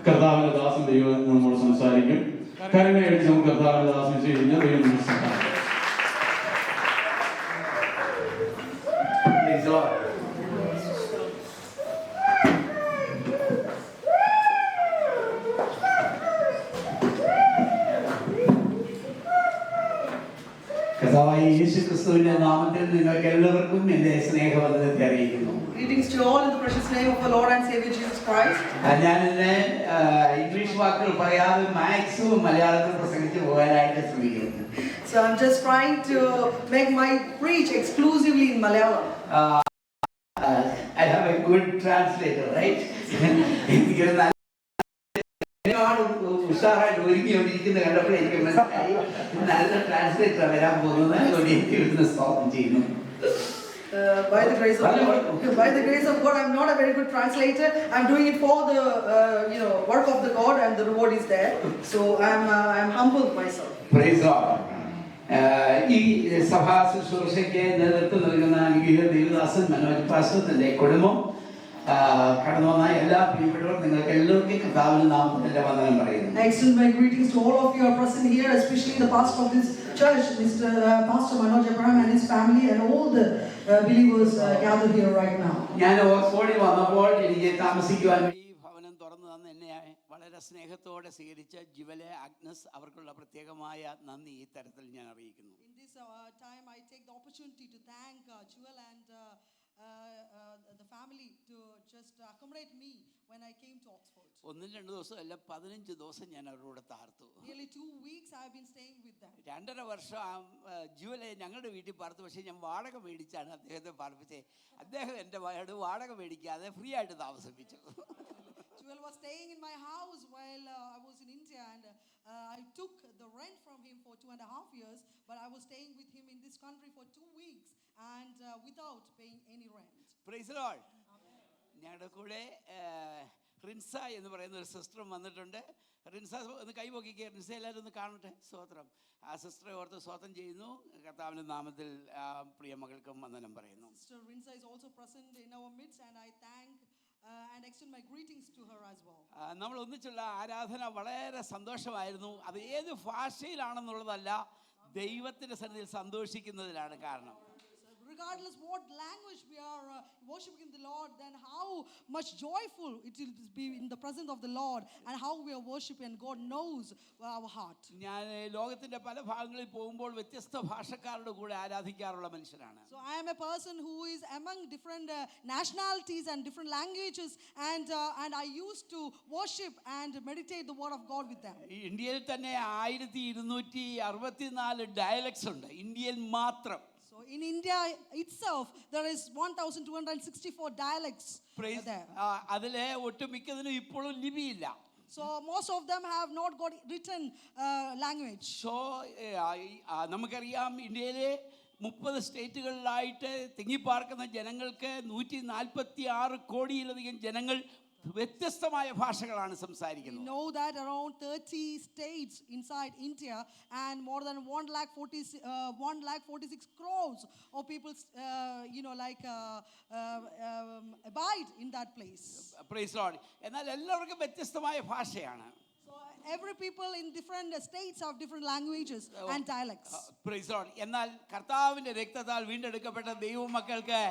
കർത്താവിന്റെ ദാസൻ ദൈവം നമ്മോട് സംസാരിക്കും. കരമയടിച്ച് നമുക്ക് കർത്താവിന്റെ ദാസൻ ചെയ്യുന്ന ദൈവം നമുക്ക് സംസാരിക്കും. കർത്താവായ യേശു ക്രിസ്തുവിന്റെ നാമത്തിൽ നിങ്ങൾക്ക് എല്ലാവർക്കും എന്റെ സ്നേഹവന്ദനത്തെ അറിയിക്കുന്നു. Greetings to all in the precious name of the Lord and Savior Jesus Christ. ഞാൻ ഇന്ന് ഇംഗ്ലീഷ് വാക്കുകൾ പറയാതെ മാക്സിമം മലയാളത്തിൽ പ്രസംഗിച്ച് പോകാനായിട്ട് ശ്രമിക്കുന്നു. So I'm just trying to make my preach exclusively in Malayalam. I have a good translator, right? ഉഷാറായിട്ട് ഒരുങ്ങിക്കൊണ്ടിരിക്കുന്ന കണ്ടപ്പോൾ എനിക്ക് മനസ്സിലായി നല്ല ട്രാൻസ്ലേറ്റർ വരാൻ പോകുന്നത്. അതുകൊണ്ട് എനിക്ക് ഇവിടുന്ന് സ്തോത്രം ചെയ്യുന്നു. By the grace of God, I'm not a very good translator. I'm doing it for the work of the God, and the reward is there. So I'm humbled myself. Praise God. ഈ സഭാ ശുശ്രൂഷയ്ക്ക് നേതൃത്വം നൽകുന്ന അനുഗ്രഹീത Devadasan Manoj pastor, തന്റെ കുടുംബം, കടന്നു വന്ന എല്ലാ പ്രിയപ്പെട്ടവരും, നിങ്ങൾക്ക് എല്ലാവർക്കും കർത്താവിന്റെ നാമത്തിൽ എന്റെ വന്ദനം പറയുന്നു. I extend my greetings to all of you are present here, especially the pastor of this church, Mr. Pastor Manoj Abraham and his family, and all the believers gathered here right now. ഞാൻ ഓക്സ്ഫോർഡിൽ വന്നപ്പോൾ എനിക്ക് താമസിക്കുവാൻ ഈ ഭവനം തുറന്നു തന്ന എന്നെ വളരെ സ്നേഹത്തോടെ സ്വീകരിച്ച ജിവലെ അഗ്നസ്, അവർക്കുള്ള പ്രത്യേകമായ നന്ദി ഈ തരത്തിൽ ഞാൻ അറിയിക്കുന്നു. In this time I take the opportunity to thank Jewel and the family to just accommodate me when I came to Oxford. ഒന്നും 2 ദിവസം അല്ല, 15 ദിവസം ഞാൻ അവരോട് താർത്തു. Nearly 2 weeks I have been staying with them. 2.5 വർഷം ജുവലെ ഞങ്ങളുടെ വീട്ടിൽ പാർത്തു. പക്ഷേ ഞാൻ വാടക മേടിച്ചാണ് അദ്ദേഹത്തെ പാർപ്പിച്ചത്. അദ്ദേഹം എൻ്റെ വാടക മേടിക്കാതെ ഫ്രീ ആയിട്ട് താമസിപ്പിച്ചു. Jewel was staying in my house while I was in India, and I took the rent from him for 2.5 years, but I was staying with him in this country for 2 weeks and without paying any rent. Praise the Lord. ഞങ്ങളുടെ കൂടെ റിൻസ എന്ന് പറയുന്ന ഒരു സിസ്റ്ററും വന്നിട്ടുണ്ട്. റിൻസ ഒന്ന് കൈപൊക്കിക്കുക. റിൻസ എല്ലാവരും ഒന്ന് കാണട്ടെ. സ്തോത്രം. ആ സിസ്റ്ററെ ഓർത്ത് സ്തോത്രം ചെയ്യുന്നു. കർത്താവിന്റെ നാമത്തിൽ പ്രിയ മകൾക്കും വന്ദനം പറയുന്നു. Sister Rinsa is also present in our midst, and I thank and extend my greetings to her as well. നമ്മൾ ഒന്നിച്ചുള്ള ആരാധന വളരെ സന്തോഷമായിരുന്നു. അത് ഏത് ഭാഷയിലാണെന്നുള്ളതല്ല, ദൈവത്തിന്റെ സന്നിധിയിൽ സന്തോഷിക്കുന്നതിലാണ് കാരണം. Regardless what language we are worshiping the Lord, then how much joyful it will be in the presence of the Lord, and how we are worshiping, and God knows our heart. ഞാൻ ലോകത്തിന്റെ പല ഭാഗങ്ങളിൽ പോകുമ്പോൾ വ്യത്യസ്ത ഭാഷക്കാരുടെ കൂടെ ആരാധിക്കാറുള്ള മനുഷ്യനാണ്. So I am a person who is among different nationalities and different languages, and I used to worship and meditate the word of God with them. ഇന്ത്യയിൽ തന്നെ 1264 ഡയലക്ട്സ് ഉണ്ട്, ഇന്ത്യയിൽ മാത്രം. So in India itself there is 1264 dialects there. അതിലെ ഒട്ടുമിക്കതിനും ഇപ്പോഴും ലിപിയില്ല. So most of them have not got written language. So നമുക്കറിയാം, ഇന്ത്യയിലെ 30 സ്റ്റേറ്റുകളിലായിട്ട് തിങ്ങിപ്പാർക്കുന്ന ജനങ്ങൾക്ക് 146 കോടിയിലധികം ജനങ്ങൾ വ്യത്യസ്തമായ ഭാഷകളാണ് സംസാരിക്കുന്നത്. We know that around 30 states inside India, and more than 146 crores of people abide in that place. Praise Lord. എന്നാൽ എല്ലാവർക്കും വ്യത്യസ്തമായ ഭാഷയാണ്. So every people in different states have different languages and dialects. Praise Lord. എന്നാൽ കർത്താവിന്റെ രക്തത്താൽ വീണ്ടെടുക്കപ്പെട്ട ദൈവമക്കൾക്ക്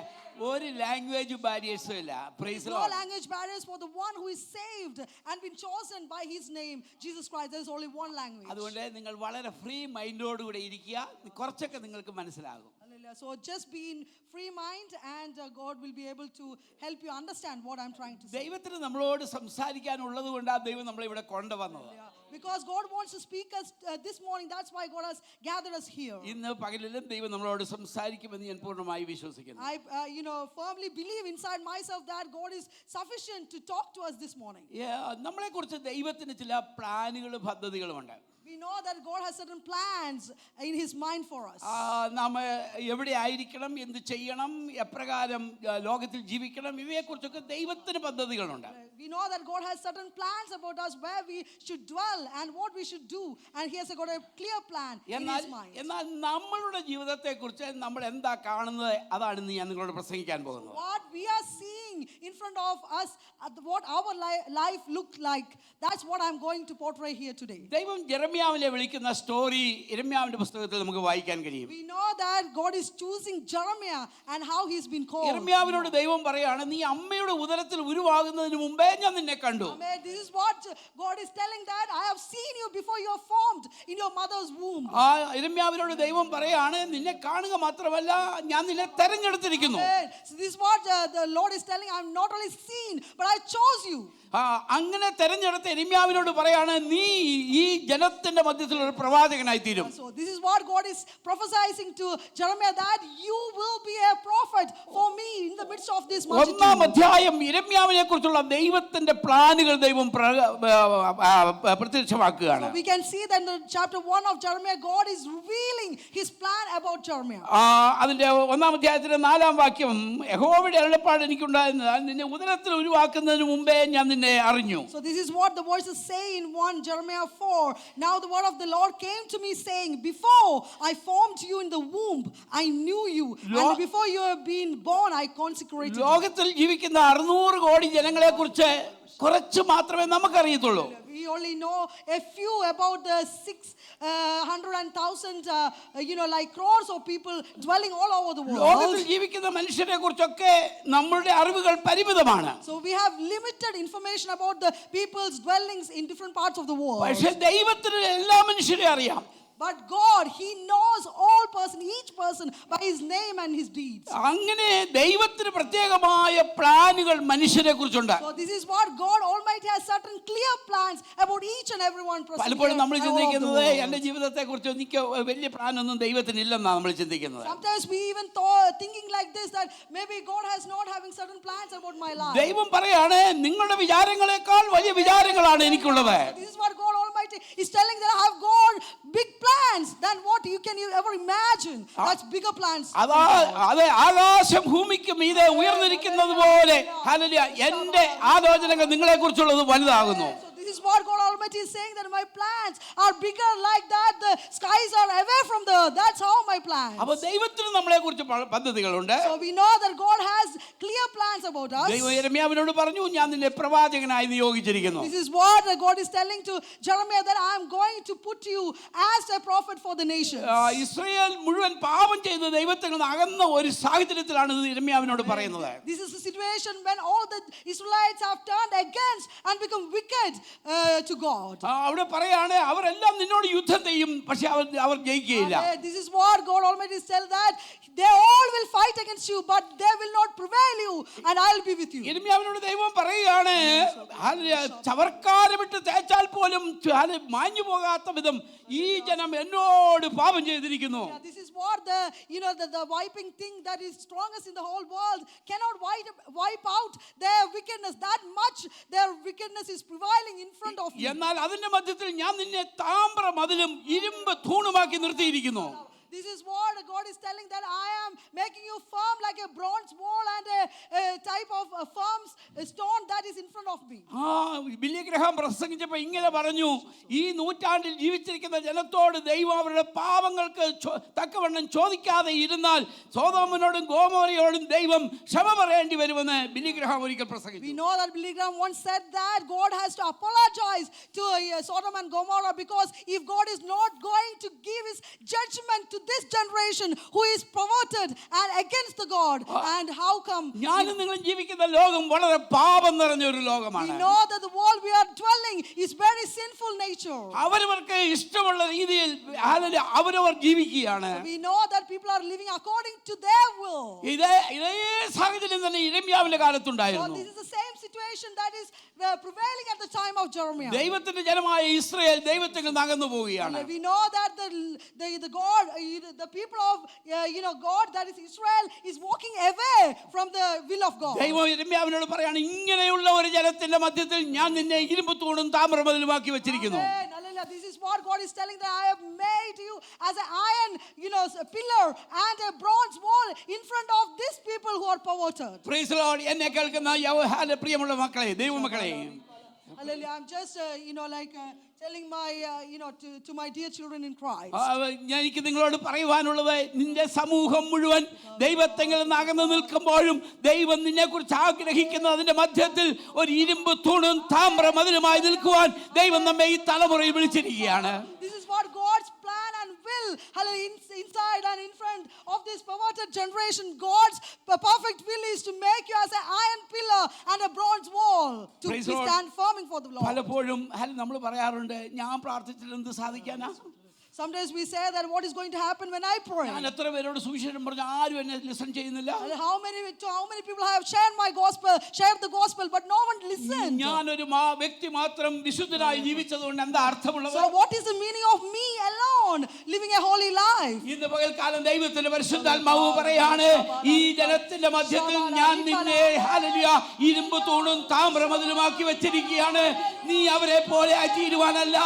ഒരു language ബാരിയേഴ്സും ഇല്ല. Praise Lord. No language barriers for the one who is saved and been chosen by his name, Jesus Christ. There is only one language. അതുകൊണ്ട് നിങ്ങൾ വളരെ free മൈൻഡോട് കൂടെ ഇരിക്കുക. കുറച്ചൊക്കെ നിങ്ങൾക്ക് മനസ്സിലാകും. So just be in free mind, and God will be able to help you understand what I'm trying to say. ദൈവത്തിന് നമ്മളോട് സംസാരിക്കാനുള്ളത് കൊണ്ടാണ് ദൈവം നമ്മളെ ഇവിടെ കൊണ്ടുവന്നത്. Because God wants to speak us this morning, that's why God has gathered us here. ഇന്ന് പകലിലും ദൈവം നമ്മളോട് സംസാരിക്കുമെന്ന് ഞാൻ പൂർണ്ണമായി വിശ്വസിക്കുന്നു. I firmly believe inside myself that God is sufficient to talk to us this morning. നമ്മളെക്കുറിച്ച് ദൈവത്തിന് ചില പ്ലാനുകളും പദ്ധതികളുമുണ്ട്. We know that God has certain plans in his mind for us. നാം എവിടെ ആയിരിക്കണം, എന്ത് ചെയ്യണം, എപ്രകാരം ലോകത്തിൽ ജീവിക്കണം, ഇവയെക്കുറിച്ചൊക്കെ ദൈവത്തിന് പദ്ധതികളുണ്ട്. We know that God has certain plans about us, where we should dwell and what we should do, and he has got a clear plan in his mind. എന്നാൽ നമ്മളുടെ ജീവിതത്തെക്കുറിച്ച് നമ്മൾ എന്താ കാണുന്നത്, അതാണ് ഇന്ന് ഞാൻ നിങ്ങളോട് പ്രസംഗിക്കാൻ പോകുന്നത്. What we are seeing in front of us what our life looked like. That's what I'm going to portray here today. ദൈവം യെരമ്യാവിനെ വിളിക്കുന്ന സ്റ്റോറി യിരെമ്യാവിന്റെ പുസ്തകത്തിൽ നമുക്ക് വായിക്കാൻ കഴിയും. We know that God is choosing Jeremiah and how he's been called. യിരെമ്യാവിനോട് ദൈവം പറയാണ്, നീ അമ്മയുടെ ഉദരത്തിൽ ഉരുവാകുന്നതിന് മുമ്പേ ഞാൻ നിന്നെ കണ്ടു. Amen. This is what God is telling, that I have seen you before you are formed in your mother's womb. ആ യിരെമ്യാവിനോട് ദൈവം പറയാണ്, നിന്നെ കാണുക മാത്രമല്ല ഞാൻ നിന്നെ തെരഞ്ഞെടുത്തിരിക്കുന്നു. Amen. So this is what the Lord is telling, I'm not only seen but I chose you. അങ്ങനെ തെരഞ്ഞെടുത്ത യിരെമ്യാവിനോട് പറയാണ്, നീ ഈ ജനത്തിന്റെ മധ്യത്തിൽ ഒരു പ്രവാചകനായി തീരും. So this is what God is prophesying to Jeremiah, that you will be a prophet for me in the midst of this multitude. ഒന്നാം അധ്യായം യിരെമ്യാവിനെ കുറിച്ചുള്ള ദൈവത്തിന്റെ പ്ലാനുകൾ ദൈവം പ്രത്യക്ഷമാക്കുകയാണ്. So we can see that in the chapter 1 of Jeremiah, God is revealing his plan about Jeremiah. അതിന്റെ ഒന്നാം അധ്യായത്തിന്റെ 4-ാം വാക്യം, യഹോവയുടെ അരുളപ്പാട് എനിക്കുണ്ടായിരുന്നത് നിന്നെ ഉദരത്തിൽ ഉരുവാക്കുന്നതിന് മുമ്പേ ഞാൻ നിന്നെ അറിഞ്ഞു. So this is what the verses say in 1 Jeremiah 4. Now the word of the Lord came to me saying, before I formed you in the womb I knew you, and before you have been born I consecrated you. ലോകത്തിൽ ജീവിക്കുന്ന 600 കോടി ജനങ്ങളെ കുറിച്ച് കുറച്ച് മാത്രമേ നമുക്കറിയത്തുള്ളൂ. We only know a few about the 600,000 like crores of people dwelling all over the world. ലോകത്തിൽ ജീവിക്കുന്ന മനുഷ്യരെ കുറിച്ചൊക്കെ നമ്മളുടെ അറിവുകൾ പരിമിതമാണ്. So we have limited information about the people's dwellings in different parts of the world. പക്ഷേ ദൈവത്തിന് എല്ലാ മനുഷ്യരെയും അറിയാം. But God, he knows all each person by his name and his deeds. അങ്ങനെ ദൈവത്തിന് പ്രത്യേകമായ പ്ലാനുകൾ മനുഷ്യരെ കുറിച്ചുണ്ട്. So this is what God Almighty has certain clear plans about each and every one person. പലപ്പോഴും നമ്മൾ ചിന്തിക്കുന്നത് എൻ്റെ ജീവിതത്തെ കുറിച്ച് എനിക്ക് വലിയ പ്ലാനൊന്നും ദൈവത്തിന് ഇല്ലെന്നാണ് നമ്മൾ ചിന്തിക്കുന്നത്. Sometimes we even thinking like this, that maybe God has not having certain plans about my life. ദൈവം പറയാണ്, നിങ്ങളുടെ വിചാരങ്ങളെക്കാൾ വലിയ വിചാരങ്ങളാണ് എനിക്കുള്ളത്. This is what God Almighty is telling, that I have God big plans than what you can ever imagine. That's bigger plans. അതെ, ആകാശം ഭൂമിക്ക് മീതെ ഉയർന്നിരിക്കുന്നത് പോലെ ഹല്ലേലൂയ, എൻ്റെ ആലോചനകൾ നിങ്ങളെ കുറിച്ചുള്ളത് വലുതാകുന്നു. This is what God Almighty is saying, that my plans are bigger like that. The skies are away from the earth. That's how my plans. അപ്പോൾ ദൈവത്തിന് നമ്മളെ കുറിച്ച് പദ്ധതികളുണ്ട്. So we know that God has clear plans about us. ദൈവം യിരെമ്യാവിനോട് പറഞ്ഞു, ഞാൻ നിന്നെ പ്രവാചകനായി നിയോഗിച്ചിരിക്കുന്നു. This is what God is telling to Jeremiah, that I am going to put you as a prophet for the nations. Israel മുഴുവൻ പാപം ചെയ്ത് ദൈവത്തിൽ നിന്ന് അകന്ന ഒരു സാഹചര്യത്തിലാണ് ഇത് യിരെമ്യാവിനോട് പറയുന്നത്. This is the situation when all the Israelites have turned against and become wicked to God. അവിടെ പറയാണ്, അവരെല്ലാം നിന്നോട് യുദ്ധം ചെയ്യും, പക്ഷെ അവർ ജയിക്കുകയില്ല. This is what God Almighty says, that they all will fight against you but they will not prevail you, and I will be with you. യിരെമ്യാവിനോട് ദൈവം പറയുകയാണ്, ചവർക്കാരമിട്ട് തേച്ചാൽ പോലും മാഞ്ഞു പോകാത്ത വിധം ഈ ജനം എന്നോട് പാപം ചെയ്തിരിക്കുന്നു. This is what the wiping thing that is strongest in the whole world cannot wipe out their wickedness. That much their wickedness is prevailing in front of you. എന്നാൽ അതിന്റെ മധ്യത്തിൽ ഞാൻ നിന്നെ താമ്ര മതിലും ഇരുമ്പ് തൂണുമാക്കി നിർത്തിയിരിക്കുന്നു. This is what God is telling, that I am making you firm like a bronze wall and a type of a firm stone that is in front of me. Billy Graham പ്രസംഗിച്ചപ്പോൾ ഇങ്ങനെ പറഞ്ഞു, ഈ നൂറ്റാണ്ടിൽ ജീവിച്ചിരിക്കുന്ന ജനത്തോട് ദൈവം അവരുടെ പാപങ്ങൾക്ക് തക്കവണ്ണം ചോദിക്കാതെ ഇരുന്നാൽ സോദോമിനോടും ഗോമോരയോടും ദൈവം ക്ഷമ പറയേണ്ടി വരുമെന്ന് ബില്ലി ഗ്രഹാം ഒരിക്കൽ പ്രസംഗിച്ചു. We know that Billy Graham once said that God has to apologize to Sodom and Gomorrah, because if God is not going to give his judgment to this generation who is perverted and against the God, and how come ഞാനും നിങ്ങളും ജീവിക്കുന്ന ലോകം വളരെ പാപം നിറഞ്ഞ ഒരു ലോകമാണ്. we know that the world we are dwelling is very sinful nature. അവരവർക്ക് ഇഷ്ടമുള്ള രീതിയിൽ അവരവർ ജീവിക്കുകയാണ്. We know that people are living according to their will. ഇതേ സാഹചര്യം തന്നെ യിരെമ്യാവിന്റെ കാലത്തുണ്ടായിരുന്നു. This is the same situation that is prevailing at the time of Jeremiah. ദൈവത്തിന്റെ ജനമായ ഇസ്രായേൽ ദൈവത്തിൽ നിന്ന് അകന്നു പോവുകയാണ്. We know that the God, the people of God, that is Israel, is walking away from the will of God. ദൈവം യിരെമ്യാവിനോട് പറയാണ്, ഇങ്ങനെയുള്ള ഒരു ജനത്തിന്റെ മധ്യത്തിൽ ഞാൻ നിന്നെ ഇരുമ്പ് തൂണും താമ്രമതിലുമാക്കി വെച്ചിരിക്കുന്നു. This is what God is telling, that I have made you as an iron, a pillar and a bronze wall in front of these people who are perverted. Praise the Lord. എന്നെ കേൾക്കുന്ന പ്രിയമുള്ള മക്കളെ, ദൈവമക്കളെ, Hallelujah. I'm just, telling my, to my dear children in Christ. എനിക്ക് നിങ്ങളോട് പറയുവാനുള്ളത്, നിന്റെ സമൂഹം മുഴുവൻ ദൈവത്തെങ്കിൽ നിന്ന് അകന്നു നിൽക്കുമ്പോഴും ദൈവം നിന്നെ കുറിച്ച് ആഗ്രഹിക്കുന്ന അതിന്റെ മധ്യത്തിൽ ഒരു ഇരുമ്പ് തൂണും താമ്ര മതിലുമായി നിൽക്കുവാൻ ദൈവം നമ്മെ ഈ തലമുറയിൽ വിളിച്ചിരിക്കുകയാണ്. This is what God's plan and will, hallelujah, inside and in front of this perverted generation. God's perfect will is to make you as an iron pillar and a bronze wall to stand firm for the Lord. പലപ്പോഴും നമ്മൾ പറയാറുണ്ട്, ഞാൻ പ്രാർത്ഥിച്ചിട്ട് എന്ത് സാധിക്കാനാ? Sometimes we say that what is going to happen when I pray. ഞാൻ എത്ര പേരോട് സുവിശേഷം പറഞ്ഞു, ആരും എന്നെ ലിസൺ ചെയ്യുന്നില്ല. How many people have shared the gospel, but no one listened. ഞാൻ ഒരു വ്യക്തി മാത്രം വിശുദ്ധനായി ജീവിച്ചതുകൊണ്ട് എന്താ അർത്ഥമുള്ളത്? So what is the meaning of me alone living a holy life? ഇന്ന് പകൽക്കാലം ദൈവത്തിന്റെ പരിശുദ്ധാത്മാവ് പറയാണ്, ഈ ജനത്തിന്റെ മധ്യത്തിൽ ഞാൻ നിന്നെ ഹല്ലേലൂയ ഇരുമ്പ് തൂണും താമ്രമതിലുമാക്കി വെച്ചിരിക്കുകയാണ്. നീ അവരെ പോലെ ആയിത്തീരുവാനല്ല,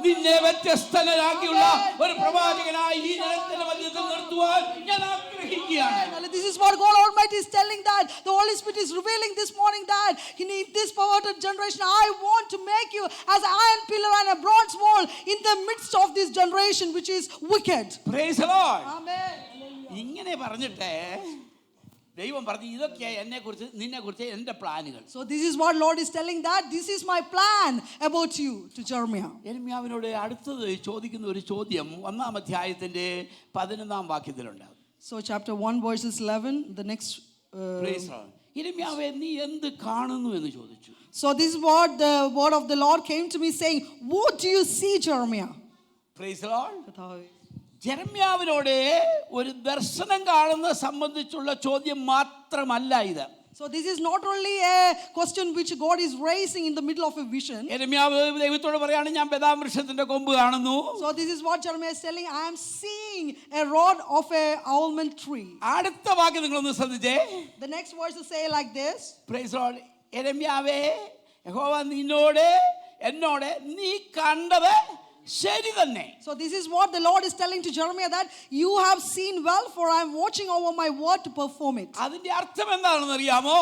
നിന്നെ വ്യത്യസ്തനാക്കിയുള്ള ഒരു പ്രവാചകനായി ഈ ജനത്തിന്റെ മധ്യത്തിൽ നിർത്തുവാൻ ഞാൻ ആഗ്രഹിക്കുകയാണ്. This is what God Almighty is telling, that the Holy Spirit is revealing this morning that in this perverted generation I want to make you as an iron pillar and a bronze wall in the midst of this generation which is wicked. Praise the Lord. Amen. ഇങ്ങനെ പറഞ്ഞിട്ട് ദൈവം പറഞ്ഞു, ഇതൊക്കെ എന്നെ കുറിച്ച് നിന്നെ കുറിച്ച് എൻ്റെ പ്ലാനുകൾ. So this is what Lord is telling, that this is my plan about you to Jeremiah. യെരമ്യാവിനോട് അടുത്തത് ചോദിക്കുന്ന ഒരു ചോദ്യം 1-ാം അധ്യായത്തിന്റെ 11-ാം വാക്യത്തിലുണ്ട്. So chapter 1 verses 11, the next Praise the Lord. യെരമ്യാവേ, നീ എന്ത് കാണുന്നു എന്ന് ചോദിച്ചു. So this is what the word of the Lord came to me saying, what do you see, Jeremiah? Praise the Lord. യെരമ്യാവിനോട് ഒരു ദർശനം കാണുന്ന സംബന്ധിച്ചുള്ള ചോദ്യം മാത്രമല്ല ഇത്. So this is not only a question which God is raising in the middle of a vision. യെരമ്യാവ് ദൈവത്തോട് പറയാണ്, ഞാൻ ബദാം വൃക്ഷത്തിന്റെ കൊമ്പ് കാണുന്നു. So this is what Jeremiah is telling, I am seeing a rod of a almond tree. അടുത്ത വാക്യം നിങ്ങളൊന്ന് ശ്രദ്ധിച്ചേ. The next verse say like this. Praise the Lord. യെരമ്യാവേ, യഹോവ എന്നോട് നീ കണ്ടത് ശരി തന്നെ. So this is what the Lord is telling to Jeremiah, that you have seen well, for I am watching over my word to perform it. അതിന്റെ അർത്ഥം എന്താണെന്ന് അറിയാമോ?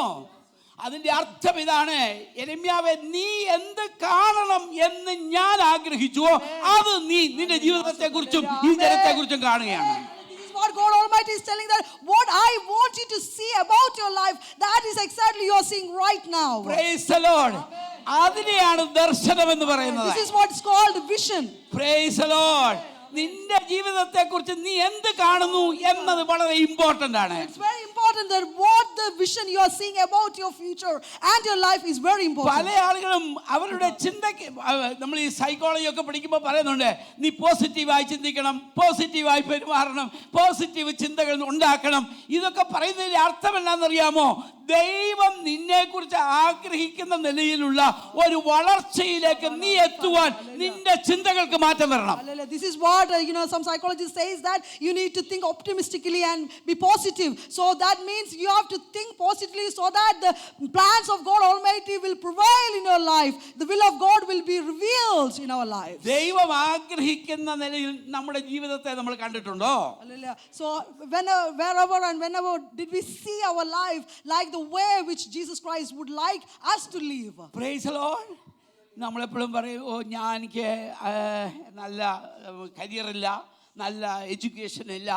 അതിന്റെ അർത്ഥം ഇതാണ്, യെരമ്യാവേ, നീ എന്ത് കാണണം എന്ന് ഞാൻ ആഗ്രഹിച്ചുവോ അത് നീ നിന്റെ ജീവിതത്തെ കുറിച്ചും ഈ ജനത്തെ കുറിച്ചും കാണുകയാണ്. This is what God Almighty is telling, that what I want you to see about your life, that is exactly you are seeing right now. Praise the Lord. അതിനെയാണ് ദർശനം എന്ന് പറയുന്നത്. This is what is called vision. Praise the Lord. നിന്റെ ജീവിതത്തെ കുറിച്ച് നീ എന്ത് കാണുന്നു എന്നത് വളരെ ഇമ്പോർട്ടന്റ് ആണ്. It's very important that what the vision you are seeing about your future and your life is very important. പല ആളുകളും അവരുടെ ചിന്തയ്ക്ക്, നമ്മൾ ഈ സൈക്കോളജി ഒക്കെ പഠിക്കുമ്പോൾ പറയുന്നുണ്ട്, നീ പോസിറ്റീവായി ചിന്തിക്കണം, പോസിറ്റീവായി പെരുമാറണം, പോസിറ്റീവ് ചിന്തകൾ ഉണ്ടാക്കണം. ഇതൊക്കെ പറയുന്നതിന്റെ അർത്ഥം എന്താണെന്നറിയാമോ? ദൈവം നിന്നെ കുറിച്ച് ആഗ്രഹിക്കുന്ന നിലയിലുള്ള ഒരു വളർച്ചയിലേക്ക് നീ എത്തുവാൻ നിന്റെ ചിന്തകൾക്ക് മാറ്റം വരണം. This is what some psychologist says, that you need to think optimistically and be positive. So that means you have to think positively so that the plans of God Almighty will prevail in your life. The will of God will be revealed in our lives. ദൈവം ആഗ്രഹിക്കുന്ന നിലയിൽ നമ്മുടെ ജീവിതത്തെ നമ്മൾ കണ്ടിട്ടുണ്ടോ? So wherever and whenever did we see our life like the way which Jesus Christ would like us to live? Praise the Lord. നമ്മളെപ്പോഴും പറയും, എനിക്ക് നല്ല കരിയറില്ല, നല്ല എഡ്യൂക്കേഷൻ ഇല്ല,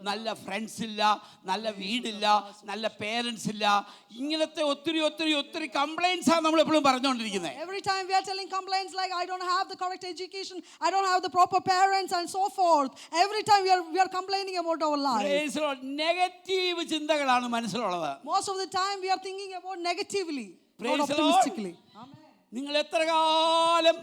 നല്ല ഫ്രണ്ട്സ് ഇല്ല, നല്ല വീടില്ല, നല്ല പേരൻസ് ഇല്ല. ഇങ്ങനത്തെ ഒത്തിരി കംപ്ലൈൻസ് ആണ് നമ്മളെപ്പോഴും പറഞ്ഞുകൊണ്ടിരിക്കുന്നത്. Every time we are telling complaints like, I don't have the correct education, I don't have the proper parents and so forth. Every time we are complaining about our life. Negative ചിന്തകളാണ് മനസ്സിലുള്ളത്. Most of the time we are thinking about negatively, Praise not optimistically. Amen. നിങ്ങൾ എത്ര കാലം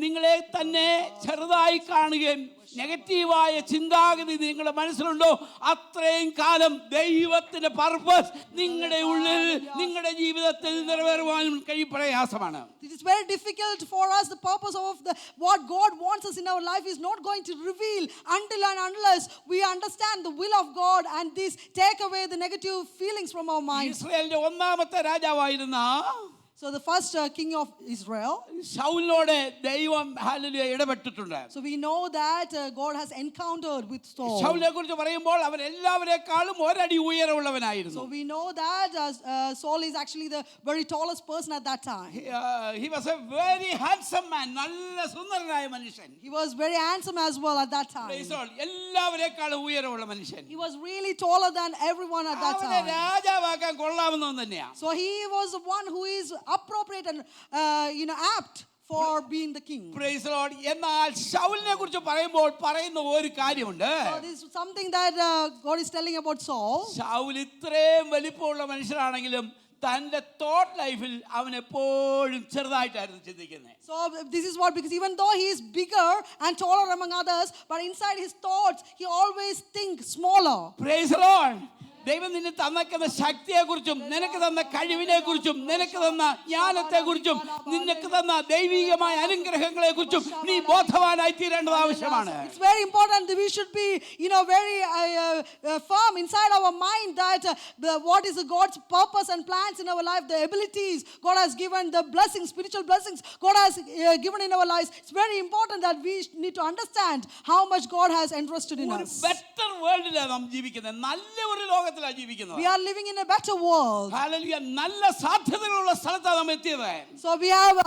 നിങ്ങളെ തന്നെ ചെറുതായി കാണുകയും നെഗറ്റീവായ ചിന്താഗതി നിങ്ങളുടെ മനസ്സിലുണ്ടോ, അത്രയും കാലം ദൈവത്തിന്റെ പർപ്പസ് നിങ്ങളുടെ ഉള്ളിൽ നിങ്ങളുടെ ജീവിതത്തിൽ നിറവേറുവാനും പ്രയാസമാണ്. It is very difficult for us. The purpose of what God wants us in our life is not going to reveal until and unless we understand the will of God and this take away the negative feelings from our minds. ഇസ്രായേലിന്റെ ഒന്നാമത്തെ രാജാവായിരുന്ന So the first king of Israel. ശൗലിനോട് ദൈവം hallelujah ഇടപെട്ടിട്ടുണ്ട്. So we know that God has encountered with Saul. ശൗലിനെ കുറിച്ച് പറയുമ്പോൾ അവൻ എല്ലാവരെക്കാളും ഒരടി ഉയരമുള്ളവനായിരുന്നു. So we know that Saul is actually the very tallest person at that time. He was a very handsome man. നല്ല സുന്ദരനായ മനുഷ്യൻ. He was very handsome as well at that time. Praise God. എല്ലാവരെക്കാളും ഉയരമുള്ള മനുഷ്യൻ. He was really taller than everyone at that അവനെ time. രാജാവാക്കാൻ കൊള്ളാമെന്നവൻ തന്നെയാണ്. So he was the one who is appropriate and apt for being the king. Praise the Lord. എന്നാൽ ശൗലിനെ കുറിച്ച് പറയുമ്പോൾ പറയുന്ന ഒരു കാര്യമുണ്ട്. So this is something that God is telling about Saul. Saul ഇത്രയും വലിപ്പമുള്ള മനുഷ്യനാണെങ്കിലും തന്റെ തോട്ട് ലൈഫിൽ അവൻ എപ്പോഴും ചെറുതായിട്ടായിരുന്നു ചിന്തിക്കുന്നത്. So this is what, because even though he is bigger and taller among others, but inside his thoughts he always thinks smaller. Praise the Lord. ദൈവം നിന്നെ തന്ന ശക്തിയെക്കുറിച്ചും നിനക്ക് തന്ന കഴിവിനെക്കുറിച്ചും നിനക്ക് തന്ന ജ്ഞാനത്തെക്കുറിച്ചും നിനക്ക് തന്ന ദൈവികമായ അനുഗ്രഹങ്ങളെക്കുറിച്ചും നീ ബോധവാനായി തീരേണ്ടത് ആവശ്യമാണ്. It's very important that we should be very firm inside our mind that what is God's purpose and plans in our life, the abilities God has given, the blessings, spiritual blessings God has given in our lives. It's very important that we need to understand how much God has entrusted in ഒരു us. Better വേൾഡിലാണ് നാം ജീവിക്കുന്നത്. നല്ല ഒരു ലോകത്തിലാണ് ജീവിക്കുന്നത്. We are living in a better world. Hallelujah. നല്ല സാധ്യതകളുള്ള സ്ഥലത്താണ് നാം എത്തിയത്. So we have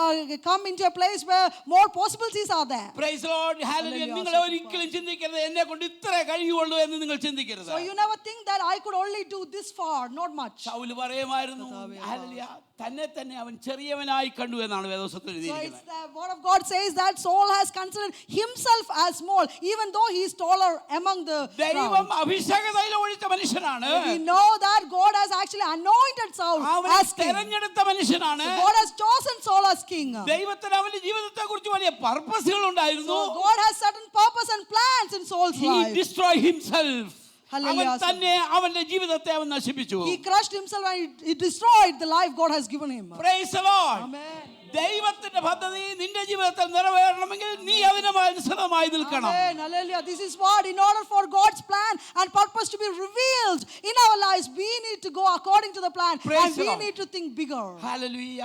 come into a place where more possibilities are there. Praise the Lord. Hallelujah. നിങ്ങൾ ഒരിക്കലും ചിന്തിക്കരുത് എന്നെ കൊണ്ട് ഇത്ര കഴിയുള്ളൂ എന്ന് നിങ്ങൾ ചിന്തിക്കരുത്. So you never think that I could only do this far, not much. Saul പറയുമായിരുന്നു ഹല്ലേലൂയ തന്നെ അവൻ ചെറിയവനായി കണ്ടു എന്നാണ് വേദപുസ്തകത്തിൽ So എഴുതിയിരിക്കുന്നത്. it's the word of God says that Saul has considered himself as small, even though he is taller among the ദൈവം crowd. അഭിഷേക തൈലം ഒഴിച്ച മനുഷ്യനാണ്. We know that God has actually anointed Saul അവനെ as king. തെരഞ്ഞെടുത്ത മനുഷ്യനാണ്. So God has chosen Saul as king. ദൈവത്തിന് അവന്റെ ജീവിതത്തെക്കുറിച്ച് വലിയ പർപ്പസുകൾ ഉണ്ടായിരുന്നു. So God has certain purpose and plans in Saul's He life. destroyed himself. Hallelujah. അവൻ തന്നെ അവന്റെ ജീവിതത്തെ അവൻ നശിപ്പിച്ചു. He crushed himself and he destroyed the life God has given him. Praise the Lord. Amen. ദൈവത്തിന്റെ പദ്ധതി നിന്റെ ജീവിതത്തിൽ നിറവേറണമെങ്കിൽ നീ അതിനനുസൃതമായി നിൽക്കണം. Amen. Hallelujah. This is what, in order for God's plan and purpose to be revealed in our lives, we need to go according to the plan. Praise And the we Lord. need to think bigger. Hallelujah.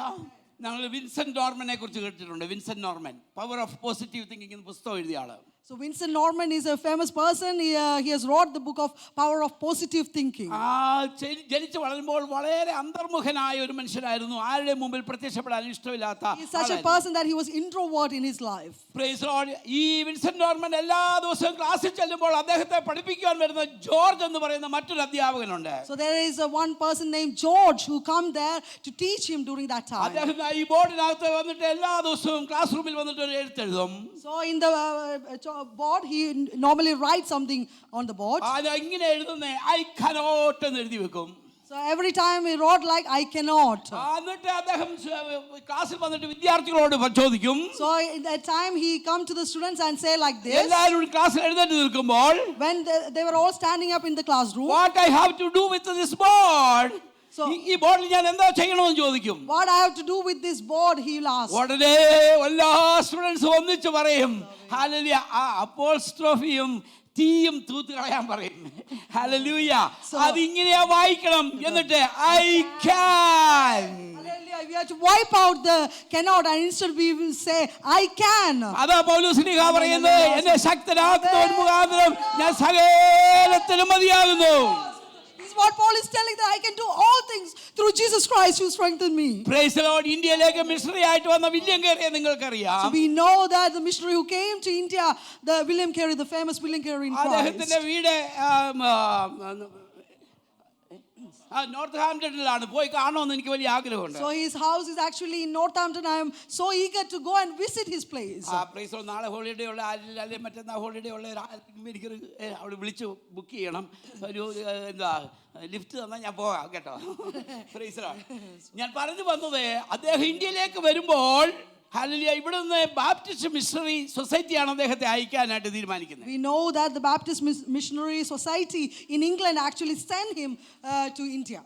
ഞങ്ങൾ Vincent നോർമനെ കുറിച്ച് കേട്ടിട്ടുണ്ട്. Vincent Norman power of positive thinking എന്ന പുസ്തകം എഴുതിയ ആള്. So Vincent Norman is a famous person. He has wrote the book of Power of Positive Thinking. ജനിച്ചു വളരുമ്പോൾ വളരെ അന്തർമുഖനായ ഒരു മനുഷ്യനായിരുന്നു. ആരുടെ മുമ്പിൽ പ്രത്യക്ഷപ്പെടാൻ ഇഷ്ടമില്ലാത്ത. He is such a person that he was introvert in his life. Praise the Lord. ഈ വിൻസെന്റ് നോർമൻ എല്ലാ ദിവസവും ക്ലാസ്സിൽ ചെല്ലുമ്പോൾ അദ്ദേഹത്തെ പഠിപ്പിക്കാൻ വരുന്ന ജോർജ് എന്ന് പറയുന്ന മറ്റൊരു അധ്യാപകനുണ്ട്. So there is one person named George who come there to teach him during that time. അദ്ദേഹം ഈ ബോർഡിനകത്ത് വന്നിട്ട് എല്ലാ ദിവസവും ക്ലാസ് റൂമിൽ വന്നിട്ട് ഒരു എഴുത്തെഴുതും. So in the board he normally writes something on the board. അത് ഇങ്ങനെ എഴുതുന്നേ I cannot എന്ന് എഴുതി വെക്കും. So every time he wrote like I cannot. എന്നിട്ട് അദ്ദേഹം ക്ലാസ്സിൽ വന്നിട്ട് വിദ്യാർത്ഥികളോട് ചോദിക്കും. So in that time he come to the students and say like this. എല്ലാവരും ക്ലാസ്സിൽ എഴുന്നേറ്റ് നിൽക്കുമ്പോൾ when they were all standing up in the classroom, what I have to do with this board? So ഈ ബോർഡിൽ ഞാൻ എന്താ ചെയ്യണമെന്ന് ചോദിക്കും. What I have to do with this board, he will ask. ഉടനെ എല്ലാ സ്റ്റുഡൻസ് ഒന്നിച്ച് പറയും ഹല്ലേലൂയ. അപ്പോസ്ട്രോഫിയും തീയും തൂത്ത് കളയാൻ പറയും. ഹല്ലേലൂയ. അതിങ്ങനെയാ വായിക്കണം. എന്നിട്ട് I can. Hallelujah. We have to wipe out the cannot and instead we will say I can. അതാ പൗലോസ് ശ്ലീഹ പറയുന്നത് എന്നെ ശക്തനാക്കുന്നവൻ മുഖാന്തരം ഞാൻ സകലത്തിലും മതിയാകുന്നു. What Paul is telling, that I can do all things through Jesus Christ who strengthened me. Praise the Lord. ഇന്ത്യയിലേക്ക് missionary ആയിട്ട് വന്ന വില്യം കേറിയെ നിങ്ങൾക്കറിയാം. So we know that the missionary who came to India, the William Carey, the famous William Carey in Christ. അദ്ദേഹത്തിന്റെ വീട് north ഹാംപ്ടണിലാണ്. പോയി കാണണമെന്ന് എനിക്ക് വലിയ ആഗ്രഹമുണ്ട്. So his house is actually in Northampton. I am so eager to go and visit his place. Praise the Lord. നാളെ holiday ഉള്ള അല്ലെങ്കിൽ മറ്റന്നാൾ ഹോളിഡേ ഉള്ള എനിക്കൊരു അവിടെ വിളിച്ച് ബുക്ക് ചെയ്യണം. ഒരു എന്താ ലിഫ്റ്റ് തന്നാൽ ഞാൻ പോകാം കേട്ടോ. Praise the Lord. ഞാൻ പറഞ്ഞു വന്നത് അദ്ദേഹം ഇന്ത്യയിലേക്ക് വരുമ്പോൾ ഹല്ലേലൂയ ഇവിടുന്ന് ബാപ്റ്റിസ്റ്റ് മിഷണറി സൊസൈറ്റിയാണ് അദ്ദേഹത്തെ അയക്കാനായിട്ട് തീരുമാനിക്കുന്നത്. We know that the Baptist Missionary Society in England actually sent him to India.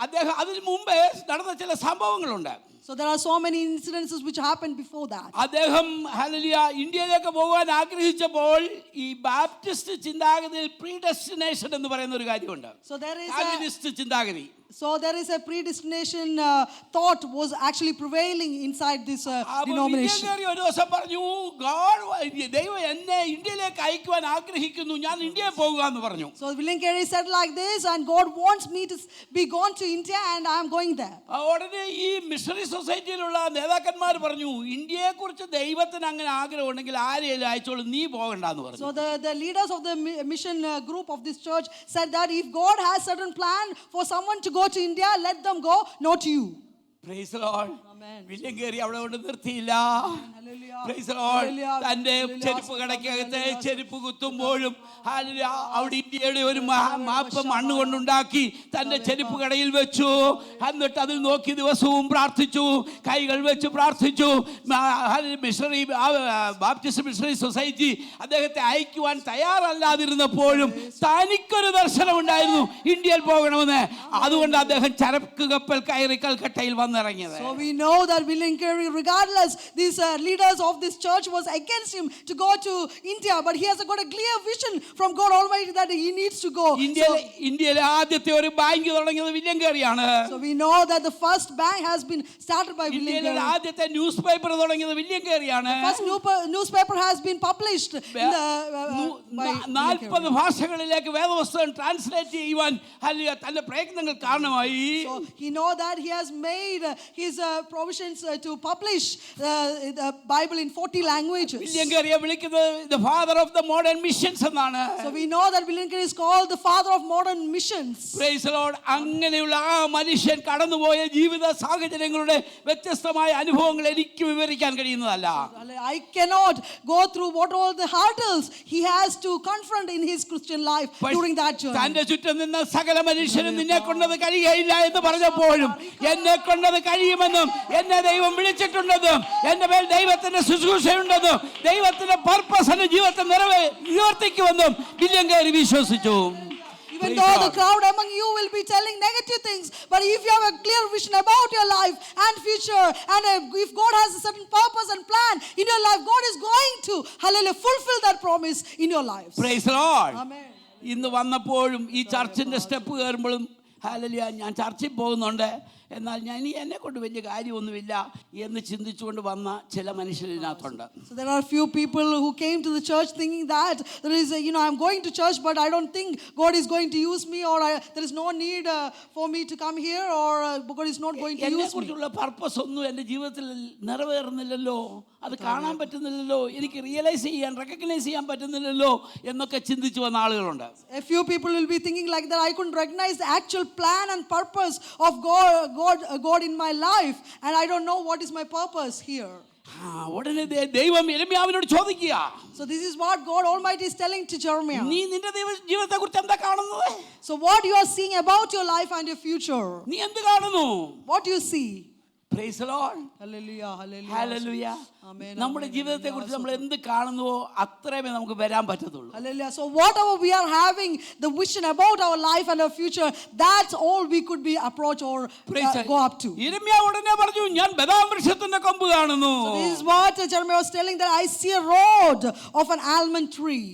അദ്ദേഹം അതിന് മുമ്പേ നടന്ന ചില സംഭവങ്ങളുണ്ട്. So there are so many incidences which happened before that. അദ്ദേഹം ഹല്ലേലൂയ ഇന്ത്യയിലേക്ക് പോകാൻ ആഗ്രഹിച്ചപ്പോൾ ഈ ബാപ്റ്റിസ്റ്റ് ചിന്താഗതിയിൽ പ്രീഡെസ്റ്റിനേഷൻ എന്ന് പറയുന്ന ഒരു കാര്യമുണ്ട്. So there is കാൽവിനിസ്റ്റ് ചിന്താഗതി. So there is a predestination thought was actually prevailing inside this denomination. ഒരു ദിവസം പറഞ്ഞു, ദൈവം എന്നെ ഇന്ത്യയിലേക്ക് അയക്കുവാൻ ആഗ്രഹിക്കുന്നു, ഞാൻ ഇന്ത്യയിൽ പോകുക എന്ന് പറഞ്ഞു. So William Carey said like this, and God wants me to be gone to India and I am going there. ഉടനെ ഈ മിഷണറി സൊസൈറ്റിയിലുള്ള നേതാക്കന്മാർ പറഞ്ഞു, ഇന്ത്യയെ കുറിച്ച് ദൈവത്തിന് അങ്ങനെ ആഗ്രഹം ഉണ്ടെങ്കിൽ ആരെയും അയച്ചോളൂ, നീ പോകണ്ടെന്ന് പറഞ്ഞു. So the leaders of the mission group of this church said that if God has certain plan for someone to go to India, let them go, not you. Praise the Lord. Amen. William കേറി അവിടെ കൊണ്ട് നിർത്തിയില്ല. Hallelujah. Praise the Lord. Hallelujah. തന്റെ Hallelujah. ചെരുപ്പ് കടക്കകത്ത് ചെരുപ്പ് കുത്തുമ്പോഴും അവിടെ ഇന്ത്യയുടെ ഒരു മാപ്പ് മണ്ണ് കൊണ്ടുണ്ടാക്കി തന്റെ ചെരുപ്പ് കടയിൽ വെച്ചു. എന്നിട്ട് അതിൽ നോക്കി ദിവസവും പ്രാർത്ഥിച്ചു, കൈകൾ വെച്ച് പ്രാർത്ഥിച്ചു. മിഷണറി ബാപ്റ്റിസ്റ്റ് മിഷണറി സൊസൈറ്റി അദ്ദേഹത്തെ അയക്കുവാൻ തയ്യാറല്ലാതിരുന്നപ്പോഴും തനിക്കൊരു ദർശനം ഉണ്ടായിരുന്നു ഇന്ത്യയിൽ പോകണമെന്ന്. അതുകൊണ്ട് അദ്ദേഹം ചരക്ക് കപ്പൽ കയറി കൽക്കട്ടയിൽ വന്നിറങ്ങിയത്. So we know that William Carey, regardless these leaders of this church was against him to go to India, but he has got a clear vision from God Almighty that he needs to go. ഇന്ത്യയിലെ ആദ്യത്തെ ഒരു bank തുടങ്ങിയത് William കേറിയാണ്. So we know that the first bank has been started by William Carey. ഇന്ത്യയിലെ ആദ്യത്തെ newspaper തുടങ്ങിയത് William കേറിയാണ്. First newspaper has been published in the 40 ഭാഷകളിലേക്ക് വേദപുസ്തകം ട്രാൻസ്ലേറ്റ് ചെയ്യുവാൻ തന്റെ പ്രയത്നങ്ങൾ കാരണമായി. So he know that he has made his provisions to publish the Bible in 40 languages. William കേറിയെ വിളിക്കുന്നത് the father of the modern missions എന്നാണ്. So we know that William Carey is called the father of modern missions. Praise the Lord. അങ്ങനെയുള്ള ആ മനുഷ്യൻ കടന്നുപോയ ജീവിത സാഹചര്യങ്ങളുടെ വ്യത്യസ്തമായ അനുഭവങ്ങൾ എനിക്ക് വിവരിക്കാൻ കഴിയുന്നതല്ല. I cannot go through what all the hurdles he has to confront in his Christian life during that journey. തന്റെ ചുറ്റും നിന്ന സകല മനുഷ്യരും നിന്നെ കൊണ്ടത് കഴിയുകയില്ല എന്ന് പറഞ്ഞപ്പോഴും എന്നെ കൊണ്ടത് കഴിയുമെന്നും എന്നെ ദൈവം വിളിച്ചിട്ടുണ്ടെന്നും എന്റെ മേൽ ദൈവത്തിന്റെ ശുശ്രൂഷയുണ്ടെന്നും ദൈവത്തിന്റെ പർപ്പസ് എന്റെ ജീവിതത്തെ നിവർത്തിക്കുമെന്നും വില്യം കേറി വിശ്വസിച്ചു. Even though the crowd among you will be telling negative things, but if you have a clear vision about your life and future, and if God has a certain purpose and plan in your life, God is going to, hallelujah, fulfill that promise in your lives. Praise the Lord. Amen. ഇന്ന് വന്നപ്പോഴും ഈ ചർച്ചിന്റെ step കയറുമ്പോഴും hallelujah ഞാൻ ചർച്ചിൽ പോകുന്നുണ്ട്, എന്നാൽ ഞാൻ എന്നെ കൊണ്ട് വലിയ കാര്യമൊന്നുമില്ല എന്ന് ചിന്തിച്ചുകൊണ്ട് വന്ന ചില മനുഷ്യരിനകത്തുണ്ട്. So there are few people who came to the church thinking that there is I'm going to church, but I don't think God is going to use me, or there is no need for me to come here, or God is not going to use me. എന്നെക്കുറിച്ചുള്ള purpose ഒന്നും എൻ്റെ ജീവിതത്തിൽ നിറവേറുന്നില്ലല്ലോ, അത് കാണാൻ പറ്റുന്നില്ലല്ലോ, എനിക്ക് realise ചെയ്യാൻ recognise ചെയ്യാൻ പറ്റുന്നില്ലല്ലോ എന്നൊക്കെ ചിന്തിച്ചു വന്ന ആളുകളുണ്ട്. A few people will be thinking like that, I couldn't recognize the actual plan and purpose of God in my life, and I don't know what is my purpose here. ഉടനെ ദൈവം യിരെമ്യാവിനോട് ചോദിക്കുക. So this is what God Almighty is telling to Jeremiah. നീ നിന്റെ ജീവിതത്തെ കുറിച്ച് എന്താ കാണുന്നത്? So what you are seeing about your life and your future? നീ എന്ത് കാണുന്നു? What do you see? Praise the Lord. Hallelujah, hallelujah. Hallelujah. Amen. നമ്മുടെ ജീവിതത്തെ കുറിച്ച് നമ്മൾ എന്ത് കാണുന്നുവോ അത്രമേ നമുക്ക് വരാൻ പറ്റത്തുള്ളൂ. Hallelujah. So whatever we are having the vision about our life and our future, that's all we could be approach or go up to. യിരെമ്യാവ് ഉടനെ പറഞ്ഞു, ഞാൻ ബദാം വൃക്ഷത്തിന്റെ കൊമ്പ് കാണുന്നു. So this is what Jeremiah was telling, that I see a rod of an almond tree.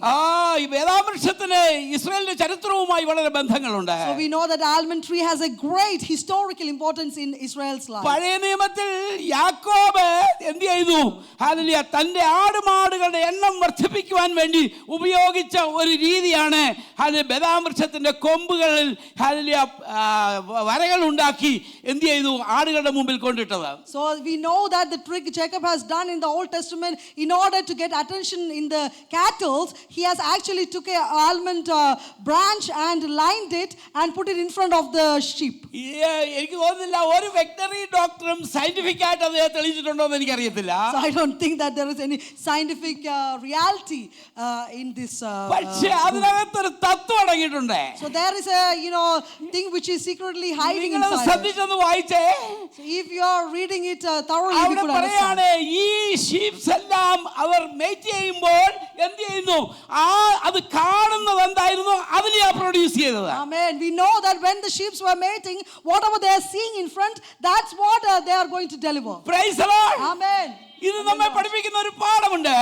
ഈ ബദാം വൃക്ഷത്തിന് ഇസ്രായേലിന്റെ ചരിത്രവുമായി വളരെ ബന്ധങ്ങളുണ്ട്. So we know that almond tree has a great historical importance in Israel's life. പഴയ നിയമത്തിൽ യാക്കോബ് എന്ത് ചെയ്തു? ഹല്ലേലൂയ, തന്റെ ആടുമാടുകളുടെ എണ്ണം വർദ്ധിപ്പിക്കുവാൻ വേണ്ടി ഉപയോഗിച്ച ഒരു രീതിയാണ് ബദാം വൃക്ഷത്തിന്റെ കൊമ്പുകളിൽ ഹല്ലേലൂയ വരകൾ ഉണ്ടാക്കി എന്ത് ചെയ്തു? ആടുകളുടെ മുമ്പിൽ കൊണ്ടിട്ടത്. So we know that the trick Jacob has done in the Old Testament in order to get attention in the cattle, he has actually took a almond branch and lined it and put it in front of the sheep. എനിക്ക് തോന്നുന്നില്ല ഒരു veterinary ഡോക്ടറും scientific ആയിട്ട് അത് തെളിയിച്ചിട്ടുണ്ടോ എന്ന് എനിക്കറിയത്തില്ല. So I don't think that there is any scientific reality in this. പക്ഷേ അതിനകത്തൊരു തത്വം അടങ്ങിയിട്ടുണ്ട്. So there is a thing which is secretly hiding inside. നിങ്ങൾ ശ്രദ്ധിച്ചൊന്ന് വായിച്ചേ. So if you are reading it thoroughly, you could understand. ഈ sheeps എല്ലാം അവർ mate ചെയ്യുമ്പോൾ എന്ത് ചെയ്യുന്നു? അത് കാണുന്നത് എന്തായിരുന്നു അതിനെയാ പ്രൊഡ്യൂസ് ചെയ്തത്. Amen. We know that when the sheep were mating, whatever they are seeing in front, that's what they are going to deliver. Praise the Lord. Amen. ഇത് നമ്മെ പഠിപ്പിക്കുന്ന ഒരു പാഠമുണ്ട്.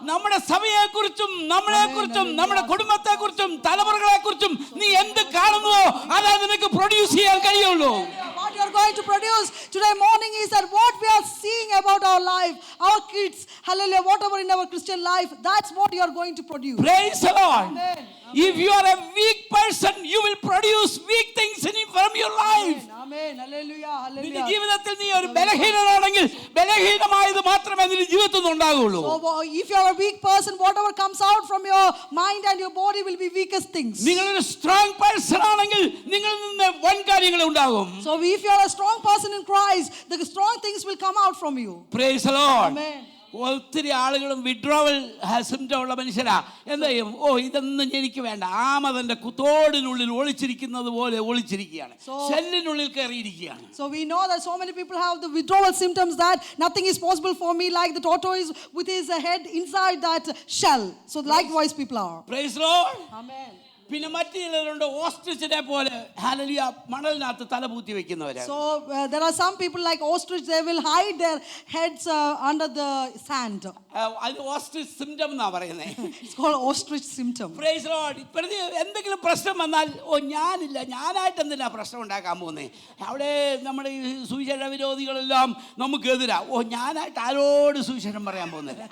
നമ്മുടെ സഭയെക്കുറിച്ചും നമ്മളെക്കുറിച്ചും നമ്മുടെ കുടുംബത്തെക്കുറിച്ചും തലമുറകളെക്കുറിച്ചും നീ എന്ത് കാണുന്നുവോ അതാ നിനക്ക് പ്രൊഡ്യൂസ് ചെയ്യാൻ കഴിയുള്ളൂ. What you are going to produce today morning is that what we are seeing about our life, our kids, hallelujah, whatever in our Christian life, that's what you are going to produce. Praise the Lord. Amen. If you are a weak person, you will produce weak things from your life. Amen. Hallelujah. നിന്റെ Hallelujah. ജീവിതത്തിൽ നീ ഒരു ബലഹീനനാണെങ്കിൽ ബലഹീനമായത് മാത്രമേ നിന്റെ ജീവിതത്തിൽ നിന്ന് ഉണ്ടാകുള്ളൂ. So if you are a weak person, whatever comes out from your mind and your body will be weakest things. നിങ്ങളൊരു strong person ആണെങ്കിൽ നിങ്ങളിൽ നിന്ന് വൻ കാര്യങ്ങൾ ഉണ്ടാകും. So if you are a strong person in Christ, the strong things will come out from you. Praise the Lord. Amen. ഒത്തിരി ആളുകളും withdrawal symptom ഉള്ള മനുഷ്യരാ. എന്താ ചെയ്യും? ഇതൊന്നും എനിക്ക് വേണ്ട. ആമതന്റെ കുത്തോടിനുള്ളിൽ ഒളിച്ചിരിക്കുന്നത് പോലെ ഒളിച്ചിരിക്കുകയാണ്, സെല്ലിനുള്ളിൽ കയറിയിരിക്കുകയാണ്. So we know that so many people have the withdrawal symptoms that nothing is possible for me, like the tortoise with his head inside that shell. So likewise people are. Praise the Lord. Amen. പിന്നെ മറ്റു ചിലരുണ്ട് ഓസ്ട്രിച്ചിനെ പോലെ hallelujah മണലിനകത്ത് തലപൂത്തി വെക്കുന്നവര്. So there are some people like ostrich, they will hide their heads under the sand. അത് ostrich symptom എന്നാ പറയുന്നത്. It's called ostrich symptom. Praise the Lord. ഇപ്പോഴത്തെ എന്തെങ്കിലും പ്രശ്നം വന്നാൽ ഞാനായിട്ട് എന്തിനാ പ്രശ്നം ഉണ്ടാക്കാൻ പോകുന്നത്? അവിടെ നമ്മുടെ ഈ സുവിശേഷ വിരോധികളെല്ലാം നമുക്കെതിരാ. ഞാനായിട്ട് ആരോട് സുവിശേഷം പറയാൻ പോകുന്നില്ല.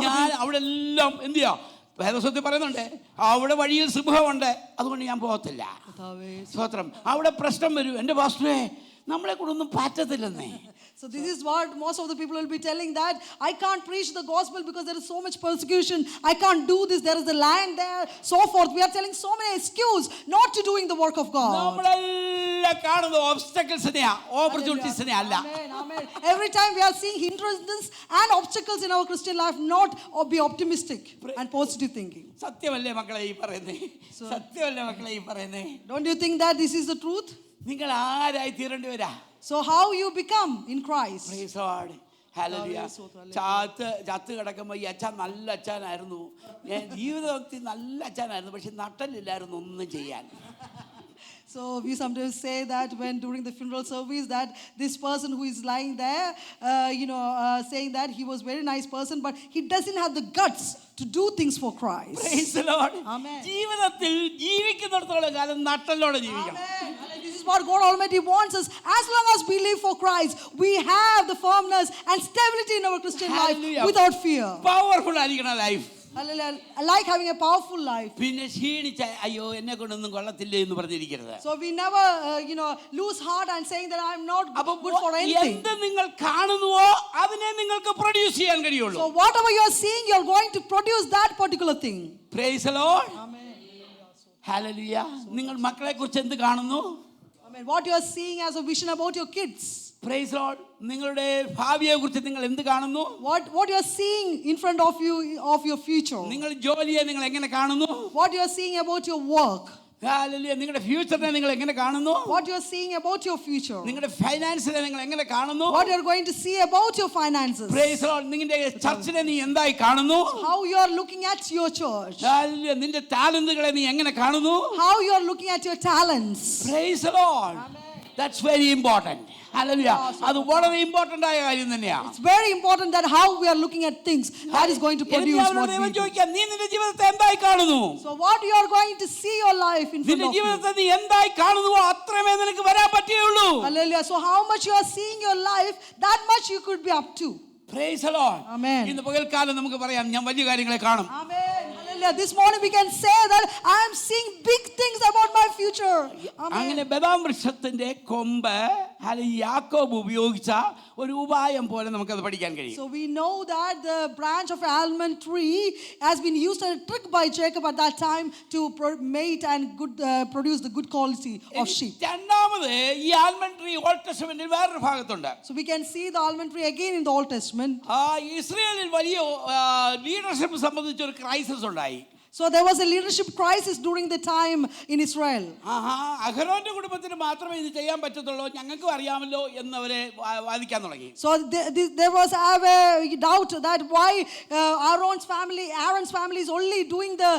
ഞാൻ അവിടെ എല്ലാം എന്ത് ചെയ്യാം? വേദപുസ്തകത്തിൽ പറയുന്നുണ്ട്, അവിടെ വഴിയിൽ സിംഹമുണ്ട്, അതുകൊണ്ട് ഞാൻ പോകത്തില്ല. സ്തോത്രം. അവിടെ പ്രശ്നം വരും, എൻ്റെ പാസ്റ്ററേ നമ്മളെ കൂടെ ഒന്നും പറ്റത്തില്ലെന്നേ. So this is what most of the people will be telling, that I can't preach the gospel because there is so much persecution. I can't do this. There is a land there, so forth. We are telling so many excuses not to doing the work of God. നമ്മളെല്ലാം കാണുന്നത് obstacles-നെയാ, opportunities-നെ അല്ല. Amen. Amen. Every time we are seeing hindrances and obstacles in our Christian life, not be optimistic and positive thinking. സത്യമല്ലേ മക്കളെ ഈ പറയുന്നേ? സത്യമല്ലേ മക്കളെ ഈ പറയുന്നേ? Don't you think that this is the truth? നിങ്ങൾ ആരായി തീരേണ്ടി വരാ? So how you become in Christ? Praise God. Hallelujah. ചത്ത് കിടക്കുമ്പോൾ ഈ അച്ഛൻ നല്ല അച്ഛനായിരുന്നു, ജീവിതത്തിൽ നല്ല അച്ഛനായിരുന്നു, പക്ഷെ നട്ടലില്ലായിരുന്നു ഒന്നും ചെയ്യാൻ. So we sometimes say that when during the funeral service, that this person who is lying there, saying that he was very nice person, but he doesn't have the guts to do things for Christ. Praise the Lord. Amen. ജീവിതത്തിൽ ജീവിക്കുന്നിടത്തോളം കാലം നട്ടലോടെ ജീവിക്കണം. Amen. This is what God Almighty wants us. As long as we live for Christ, we have the firmness and stability in our Christian life without fear. Powerful ആയിരിക്കണം life. Hallelujah. I like having a powerful life. പിന്നെ ക്ഷീണിച്ച അയ്യോ എന്നെ കൊണ്ടൊന്നും കൊള്ളത്തില്ല എന്ന് പറഞ്ഞിരിക്കരുത്. So we never lose heart and saying that I'm not good for anything. എന്ത് നിങ്ങൾ കാണുന്നുവോ അതിനെ നിങ്ങൾക്ക് പ്രൊഡ്യൂസ് ചെയ്യാൻ കഴിയുള്ളൂ. So whatever you are seeing, you are going to produce that particular thing. Praise the Lord. Amen. Hallelujah. നിങ്ങൾ മക്കളെ കുറിച്ച് എന്ത് കാണുന്നു? Amen. What you are seeing as a vision about your kids. Praise the Lord. നിങ്ങളുടെ ഭാവിയെ കുറിച്ച് നിങ്ങൾ എന്ത് കാണുന്നു? What you are seeing in front of you of your future. നിങ്ങൾ ജോലിയെ നിങ്ങൾ എങ്ങനെ കാണുന്നു? What you are seeing about your work. Hallelujah. നിങ്ങളുടെ ഫ്യൂച്ചറിനെ നിങ്ങൾ എങ്ങനെ കാണുന്നു? What you are seeing about your future. നിങ്ങളുടെ ഫൈനാൻസിനെ നിങ്ങൾ എങ്ങനെ കാണുന്നു? What you are going to see about your finances. Praise the Lord. നിങ്ങളുടെ ചർച്ചിനെ നീ എന്തായി കാണുന്നു? How you are looking at your church. Hallelujah. നിന്റെ ടാലന്റുകളെ നീ എങ്ങനെ കാണുന്നു? How you are looking at your talents. Praise the Lord. That's very important. Hallelujah. അത് വളരെ ഇമ്പോർട്ടന്റ് ആയ കാര്യം തന്നെയാണ്. It's very important that how we are looking at things, that is going to produce what we do. നീ നിന്റെ ജീവിതത്തെ എന്തായി കാണുന്നു? So what you are going to see your life in front നിന്റെ of you. ജീവിതത്തെ നീ എന്തായി കാണുന്നുവോ അത്രമേ നിനക്ക് വരാൻ പറ്റുകയുള്ളൂ. Hallelujah. So how much you are seeing your life, that much you could be up to. Praise the Lord. Amen. ഇന്ന് പകൽക്കാലം നമുക്ക് പറയാം ഞാൻ വലിയ കാര്യങ്ങളെ കാണും. Amen. Hallelujah. This morning we can say that I am seeing big things about my future. Amen. അങ്ങനെ ബദാം വൃക്ഷത്തിന്റെ കൊമ്പ് യാക്കോബ് ഉപയോഗിച്ച ഒരു ഉപായം പോലെ നമുക്കത് പഠിക്കാൻ കഴിയും. So we know that the branch of almond tree has been used as a trick by Jacob at that time to mate and produce the good quality of sheep. രണ്ടാമത് ഈ ആൽമണ്ട് ട്രീ ഓൾഡ് ടെസ്റ്റമെന്റിൽ വേറൊരു ഭാഗത്തുണ്ട്. So we can see the almond tree again in the Old Testament. ഇസ്രായേലിൽ വലിയ leadership സംബന്ധിച്ച ഒരു crisis ഉണ്ടായി. So there was a leadership crisis during the time in Israel. അഹരോന്റെ കുടുംബത്തിന് മാത്രമേ ഇത് ചെയ്യാൻ പറ്റത്തുള്ളൂ, ഞങ്ങൾക്കും അറിയാമല്ലോ എന്നവരെ വാദിക്കാൻ തുടങ്ങി. So there was a doubt that why Aaron's family is only doing the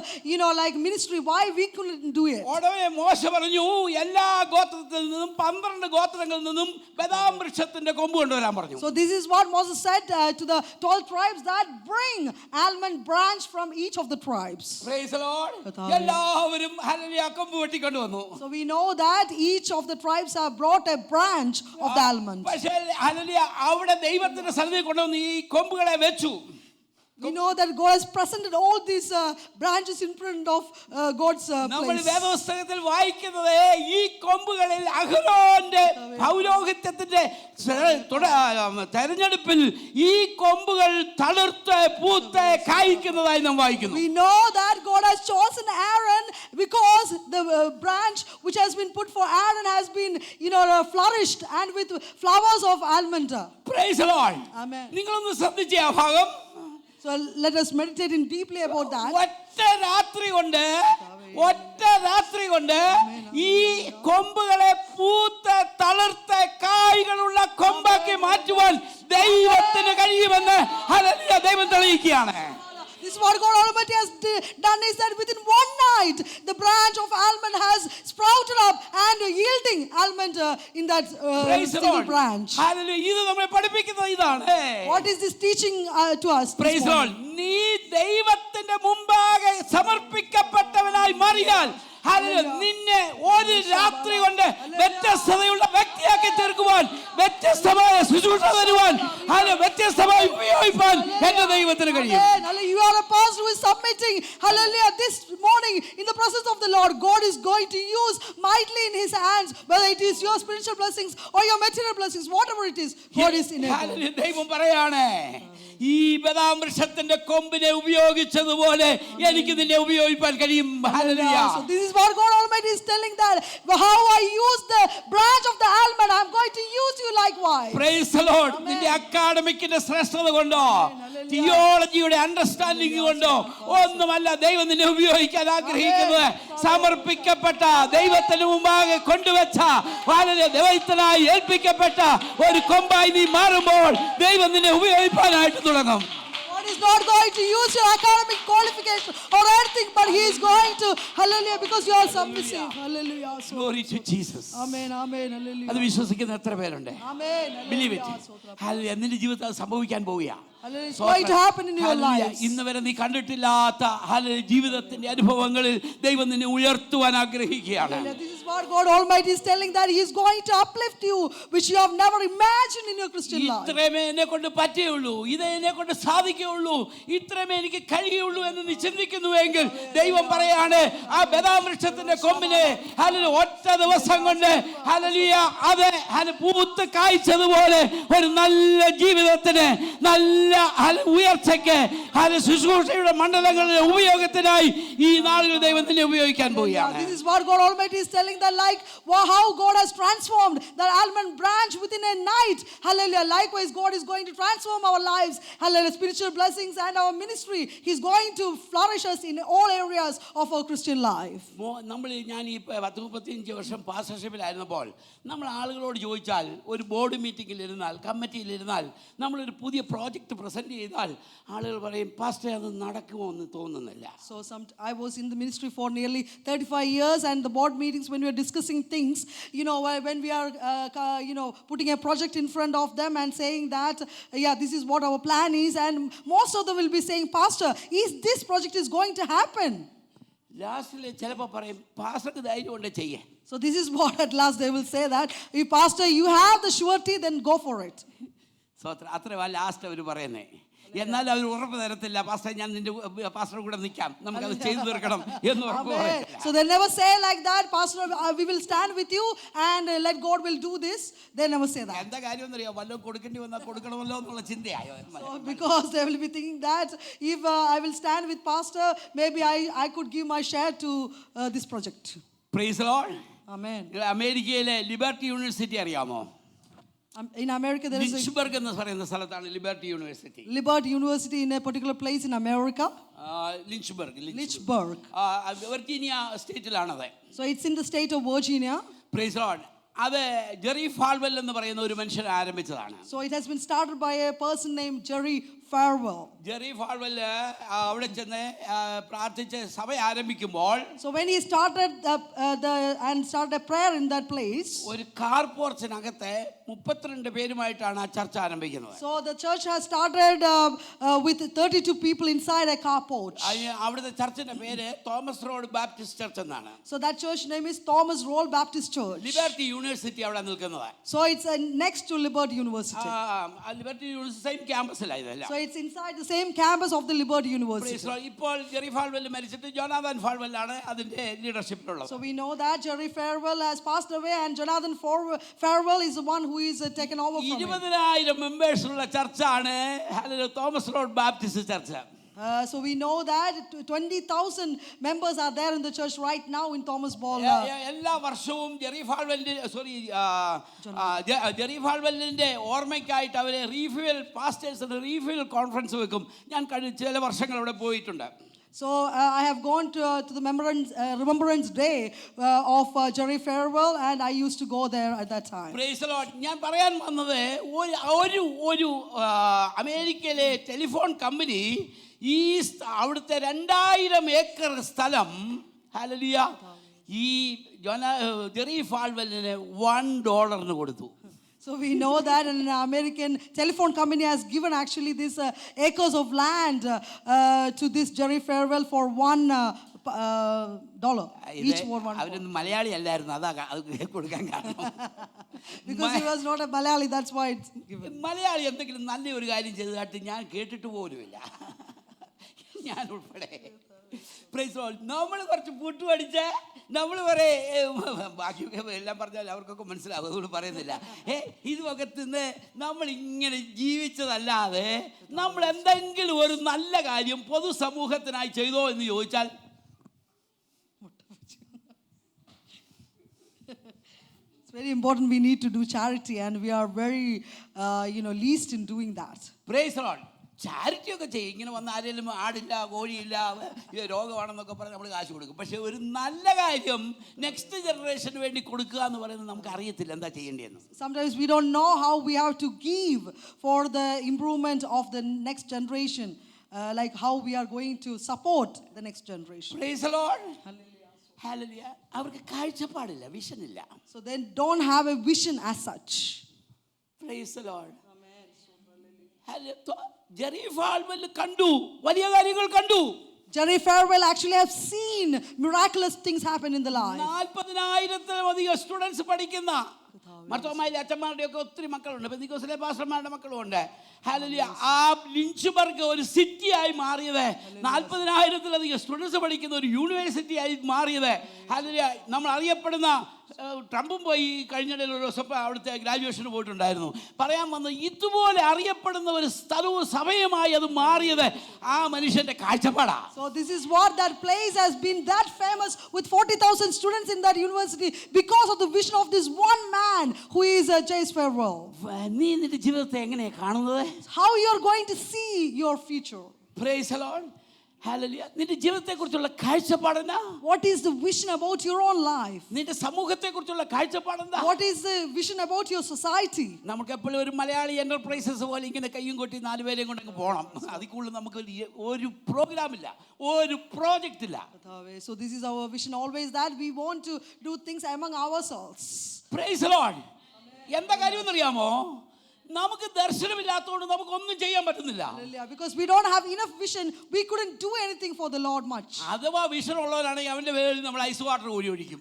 like ministry, why we couldn't do it. ഉടനെ മോശ പറഞ്ഞു, എല്ലാ ഗോത്രത്തിൽ നിന്നും 12 ഗോത്രങ്ങളിൽ നിന്നും ബദാം വൃക്ഷത്തിന്റെ കൊമ്പ് കൊണ്ടുവരാൻ പറഞ്ഞു. So this is what Moses said to the 12 tribes, that bring almond branch from each of the tribes. Praise the Lord. എല്ലാവരും ഹല്ലേലൂയ കൊമ്പ് വെട്ടിക്കൊണ്ട് വന്നു. So we know that each of the tribes have brought a branch of the almond. പക്ഷേ hallelujah അവിടെ ദൈവത്തിന്റെ സന്നിധിയിൽ കൊണ്ടുവന്ന് ഈ കൊമ്പുകളെ വെച്ചു. We know that God has presented all these branches in front of God's നമ്മൾ place. വേദപുസ്തകത്തിൽ വായിക്കുന്നത് ഈ കൊമ്പുകളിൽ അഹരോന്റെ പൗരോഹിത്യത്തിന്റെ തെരഞ്ഞെടുപ്പിൽ ഈ കൊമ്പുകൾ തളിർത്ത് പൂത്ത് കായ്ക്കുന്നതായി നാം വായിക്കുന്നു. We know that God has chosen Aaron because the branch which has been put for Aaron has been flourished and with flowers of almond. Praise the Lord. Amen. നിങ്ങളൊന്ന് ശ്രദ്ധിച്ചേ ആ ഭാഗം. So let us meditate in deeply about that. ഒറ്റ രാത്രി കൊണ്ട് ഈ കൊമ്പുകളെ പൂത്ത് തളിർത്ത് കായ്കളുള്ള കൊമ്പാക്കി മാറ്റുവാൻ ദൈവത്തിന് കഴിയുമെന്ന് ഹല്ലേലൂയ ദൈവം തെളിയിക്കുകയാണ്. This is what God Almighty has done, is that within one night the branch of almond has sprouted up and yielding almond in that single branch. Hallelujah. ഇത് നമ്മളെ പഠിപ്പിക്കുന്നത് ഇതാണ്. What is this teaching to us? Praise God. നീ ദൈവത്തിന്റെ മുമ്പാകെ സമർപ്പിക്കപ്പെട്ടവനായി മാറിയാൽ നിന്നെ ഒരു രാത്രി കൊണ്ട് വ്യത്യസ്തതയുള്ള വ്യക്തിയാക്കി തീർക്കുവാൻ, വ്യത്യസ്തമായ ശുശ്രൂഷ തരുവാൻ, വ്യത്യസ്തമായി ഉപയോഗിക്കാൻ എന്റെ ദൈവത്തിന് കഴിയും. You are a pastor who is submitting, hallelujah, this morning in the presence of the Lord. God is going to use mightily in his hands, whether it is your spiritual blessings or your material blessings, whatever it is, God is in it. ദൈവം പറയാണ്, ഈ ബദാം വൃക്ഷത്തിന്റെ കൊമ്പിനെ ഉപയോഗിച്ചതുപോലെ എനിക്ക് നിന്നെ ഉപയോഗിക്കാൻ കഴിയും. So this is what God Almighty is telling, that how I use the branch of the almond, I am going to use you likewise. Praise the Lord. നിന്റെ അക്കാഡമിക്കിന്റെ ശ്രേഷ്ഠത കൊണ്ടോ തിയോളജിയുടെ അണ്ടർസ്റ്റാൻഡിംഗ് കൊണ്ടോ ഒന്നുമല്ല ദൈവം നിന്നെ ഉപയോഗിക്കാൻ ആഗ്രഹിക്കുന്നത്. സമർപ്പിക്കപ്പെട്ട ദൈവത്തിന് മുമ്പാകെ കൊണ്ടുവച്ച ദൈവത്തിനായി ഏൽപ്പിക്കപ്പെട്ട ഒരു കൊമ്പായി നീ മാറുമ്പോൾ ദൈവം നിന്നെ ഉപയോഗിക്കാനായിട്ട് തുടങ്ങും. God is not going to use your academic qualification or anything, but he is going to, hallelujah, because you are submissive. Hallelujah. Glory to Jesus. Amen. Amen. Hallelujah. അത് വിശ്വസിക്കുന്ന എത്ര പേരുണ്ട്? Amen. Believe it. Hallelujah. നിന്റെ ജീവിതത്തിൽ അത് സംഭവിക്കാൻ പോവുകയാണ്. It's going to happen in your lives. ഇന്ന് വരെ നീ കണ്ടിട്ടില്ലാത്ത ജീവിതത്തിന്റെ അനുഭവങ്ങളിൽ ദൈവം നിന്നെ ഉയർത്തുവാൻ ആഗ്രഹിക്കുകയാണ്. This is what God Almighty is telling, that he is going to uplift you, which you have never imagined in your Christian life. ഇത്രമേ എന്നെ കൊണ്ട് പറ്റുകയുള്ളൂ, ഇത് എന്നെ കൊണ്ട് സാധിക്കുകയുള്ളൂ, ഇത്രമേ എനിക്ക് കഴിയുള്ളൂ എന്ന് നീ ചിന്തിക്കുന്നുവെങ്കിൽ ദൈവം പറയാണ്, ആ ബദാം വൃക്ഷത്തിന്റെ കൊമ്പിനെ ഒറ്റ ദിവസം കൊണ്ട് അത് പൂത്ത് കായ്ച്ചതുപോലെ ഒരു നല്ല ജീവിതത്തിന്, നല്ല ഉയർച്ചയ്ക്ക്, ശുശ്രൂഷയുടെ മണ്ഡലങ്ങളുടെ ഉപയോഗത്തിനായി ഈ നാളുകൾ ദൈവം തന്നെ ഉപയോഗിക്കാൻ പോവുകയാണ്. This is what God Almighty is telling, that like how God has transformed that almond branch within a night. Hallelujah. Likewise, God is going to transform our lives. Hallelujah. Spiritual blessings and our ministry. He's going to flourish us in all areas of our Christian life. ഞാൻ ഈ 10-35 വർഷം പാസ്റ്റർഷിപ്പിലായിരുന്നപ്പോൾ നമ്മൾ ആളുകളോട് ചോദിച്ചാൽ, ഒരു board മീറ്റിംഗിൽ ഇരുന്നാൽ, കമ്മിറ്റിയിൽ ഇരുന്നാൽ, നമ്മളൊരു പുതിയ പ്രോജക്റ്റ് പ്രസന്റ് ചെയ്താൽ ആളുകൾ പറയും, പാസ്റ്റർ അത് നടക്കുമോ എന്ന് തോന്നുന്നില്ല. So I was in the ministry for nearly 35 years, and the board meetings, when we are discussing things, when we are putting a project in front of them and saying that this is what our plan is, and most of them will be saying, pastor, is this project is going to happen? ലാസ്റ്റിൽ ചിലപ്പോൾ പറയും, പാസ്റ്റർക്ക് ധൈര്യം കൊണ്ട് ചെയ്യേ. So this is what at last they will say, that if pastor you have the surety, then go for it. അത്ര last അവർ പറയുന്നേ. എന്നാൽ അവർ ഉറപ്പ് തരത്തില്ല, പാസ്റ്റർ ഞാൻ നിന്റെ പാസ്റ്റർ കൂടെ നിൽക്കാം, നമുക്കത് ചെയ്തു തീർക്കണം എന്ന് ഉറപ്പ് പറയില്ല. So they never say like that, pastor we will stand with you and let God will do this. They never say that. എന്താ കാര്യം എന്നറിയോ, വല്ലതും കൊടുക്കേണ്ടി വന്നാൽ കൊടുക്കണമല്ലോ എന്നുള്ള ചിന്തയായോ. Because they will be thinking that if I will stand with pastor, maybe I could give my share to this project. Praise the Lord. Amen. അമേരിക്കയിലെ Liberty University അറിയാമോ? In America, there is a Lynchburg എന്ന് പറയുന്ന സ്ഥലത്താണ് Liberty University. Liberty University in a particular place in America. Lynchburg Lynchburg. Virginia സ്റ്റേറ്റിലാണത്. So it's in the state of Virginia. Praise Lord. അത് Jerry Falwell എന്ന് പറയുന്ന ഒരു മനുഷ്യൻ ആരംഭിച്ചതാണ്. So it has been started by a person named Jerry Falwell. Jerry Falwell അവിടെ ചെന്ന് പ്രാർത്ഥിച്ച് സഭ ആരംഭിക്കുമ്പോൾ So when he started started a prayer in that place, ഒരു കാർ പോർച്ചിനകത്ത് 32 പേരുമായിട്ടാണ് ആ ചർച്ച ആരംഭിക്കുന്നത്. so the church has started with 32 people inside a car porch. അവിടുത്തെ ചർച്ചിന്റെ പേര് തോമസ് റോഡ് ബാപ്റ്റിസ്റ്റ് ചർച്ച് എന്നാണ്. So that church name is Thomas Road Baptist Church. Liberty University അവിടെ നിൽക്കുന്നത്. So it's next to Liberty University. Liberty University same ക്യാമ്പസിലായതല്ല. So it's inside the same campus of the Liberty University. ഇപ്പോൾ Jerry ഫാൾവെൽ മരിച്ചിട്ട് Jonathan ഫാൾവെൽ ആണ് അതിന്റെ ലീഡർഷിപ്പിലുള്ളത്. So we know that Jerry Falwell has passed away and Jonathan Falwell is the one who is taken over from him. 20,000 members ഉള്ള ചർച്ചാണ് Thomas Road Baptist Church. So we know that 20,000 members are there in the church right now in Thomas Ball. എല്ലാ വർഷവും Jerry ഫാൾവെല്ലിന്റെ ഓർമ്മയ്ക്കായിട്ട് അവരെ refuel പാസ്റ്റേഴ്സിന്റെ refuel conference വെക്കും. ഞാൻ ചില വർഷങ്ങൾ അവിടെ പോയിട്ടുണ്ട്. So I have gone to the remembrance day of Jerry Falwell and I used to go there at that time. Praise the Lord. ഞാൻ പറയാൻ വന്നത് ഒരു അമേരിക്കയിലെ ടെലിഫോൺ കമ്പനി ഈ അവിടുത്തെ 2000 ഏക്കർ സ്ഥലം ഹല്ലേലൂയ ഈ ജെറി ഫാൾവെല്ലിന് $1 കൊടുത്തു. So we know that an American telephone company has given actually this acres of land to this Jerry Falwell for $1. Each one. അവരൊന്നും മലയാളി അല്ലായിരുന്നു, അതാ അത് കൊടുക്കാൻ കാരണം. Because he was not a Malayali, that's why it's given. Malayali എന്തെങ്കിലും നല്ല ഒരു കാര്യം ചെയ്തതായിട്ട് ഞാൻ കേട്ടിട്ട് പോലുമില്ല, ഞാൻ ഉൾപ്പെടെ. Praise Lord. നമ്മൾ കുറച്ച് പൂട്ട് പഠിച്ച് നമ്മൾ പറയേ ബാക്കിയൊക്കെ എല്ലാം പറഞ്ഞാൽ അവർക്കൊക്കെ മനസ്സിലാവും, അതുകൊണ്ട് പറയുന്നില്ല. ഇതുമൊക്കെ തിന്ന് നമ്മൾ ഇങ്ങനെ ജീവിച്ചതല്ലാതെ നമ്മൾ എന്തെങ്കിലും ഒരു നല്ല കാര്യം പൊതുസമൂഹത്തിനായി ചെയ്തോ എന്ന് ചോദിച്ചാൽ it's very important. We need to do charity and we are very least in doing that. Praise Lord. Charity ഒക്കെ ചെയ്യും. ഇങ്ങനെ വന്ന് ആരെങ്കിലും ആടില്ല കോഴിയില്ല രോഗമാണെന്നൊക്കെ പറഞ്ഞ് നമ്മൾ കാശ് കൊടുക്കും. പക്ഷെ ഒരു നല്ല കാര്യം നെക്സ്റ്റ് ജനറേഷന് വേണ്ടി കൊടുക്കുക എന്ന് പറയുന്നത് നമുക്ക് അറിയത്തില്ല എന്താ ചെയ്യേണ്ടതെന്ന്. Sometimes we don't know how we have to give for the improvement of the next generation, like how we are going to support the next generation. Praise the Lord. Hallelujah. അവർക്ക് കാഴ്ചപ്പാടില്ല, vision ഇല്ല. So they don't have a vision as such. Praise the Lord. Jerry Falwell കണ്ടു, വലിയ കാര്യങ്ങൾ കണ്ടു. Jerry Falwell actually have seen miraculous things happen in the life. 40,000-ത്തിലധികം students പഠിക്കുന്ന മർത്തോമായിലെ അച്ഛന്മാരുടെ ഒക്കെ ഒത്തിരി മക്കളുണ്ട്, പെന്തിക്കോസിലെ പാസ്റ്റർമാരുടെ മക്കളും ഉണ്ട്. ഹല്ലേലൂയ. ആ ലിഞ്ച്ബർഗ് ഒരു സിറ്റിയായി മാറിയത്, 40,000-ത്തിലധികം സ്റ്റുഡൻസ് പഠിക്കുന്ന ഒരു യൂണിവേഴ്സിറ്റി ആയി മാറിയത്. ഹല്ലേലൂയ. നമ്മൾ അറിയപ്പെടുന്ന ട്രംപും പോയി കഴിഞ്ഞിടയിൽ ഒരു ദിവസം അവിടുത്തെ ഗ്രാജുവേഷന് പോയിട്ടുണ്ടായിരുന്നു. പറയാൻ വന്ന് ഇതുപോലെ അറിയപ്പെടുന്ന ഒരു സ്ഥലവും സഭയുമായി അത് മാറിയത് ആ മനുഷ്യന്റെ കാഴ്ചപ്പാടാണ്. So this is what that place has been that famous with 40,000 students in that university because of the vision of this one man who is Jerry Falwell. നീ നിന്റെ ജീവിതത്തെ എങ്ങനെയാ കാണുന്നത്? How you are going to see your future? Praise the Lord. Hallelujah. നിന്റെ ജീവിതത്തെക്കുറിച്ചുള്ള കാഴ്ചപ്പാടെന്താ? What is the vision about your own life? നിന്റെ സമൂഹത്തെക്കുറിച്ചുള്ള കാഴ്ചപ്പാടെന്താ? What is the vision about your society? നമുക്ക് എപ്പോഴും ഒരു മലയാളി എന്റർപ്രൈസസ് പോലെ ഇങ്ങനെ കയ്യും കൊട്ടി 4 പേരെയും കൊണ്ടങ്ങ് പോകണം. അതിൽ കൂടുതൽ നമുക്ക് ഒരു പ്രോഗ്രാം ഇല്ല, ഒരു പ്രോജക്റ്റ് ഇല്ല. So this is our vision always, that we want to do things among ourselves. Praise the Lord. എന്താ കാര്യമെന്നറിയാമോ? നമുക്ക് ദർശനമില്ലാത്തതുകൊണ്ട് നമുക്കൊന്നും ചെയ്യാൻ പറ്റുന്നില്ല. Because we don't have enough vision, we couldn't do anything for the Lord much. അഥവാ vision ഉള്ളവരാണെങ്കിൽ അവന്റെ പേരിൽ നമ്മൾ ഐസ് വാട്ടർ കോരി ഒഴിക്കും.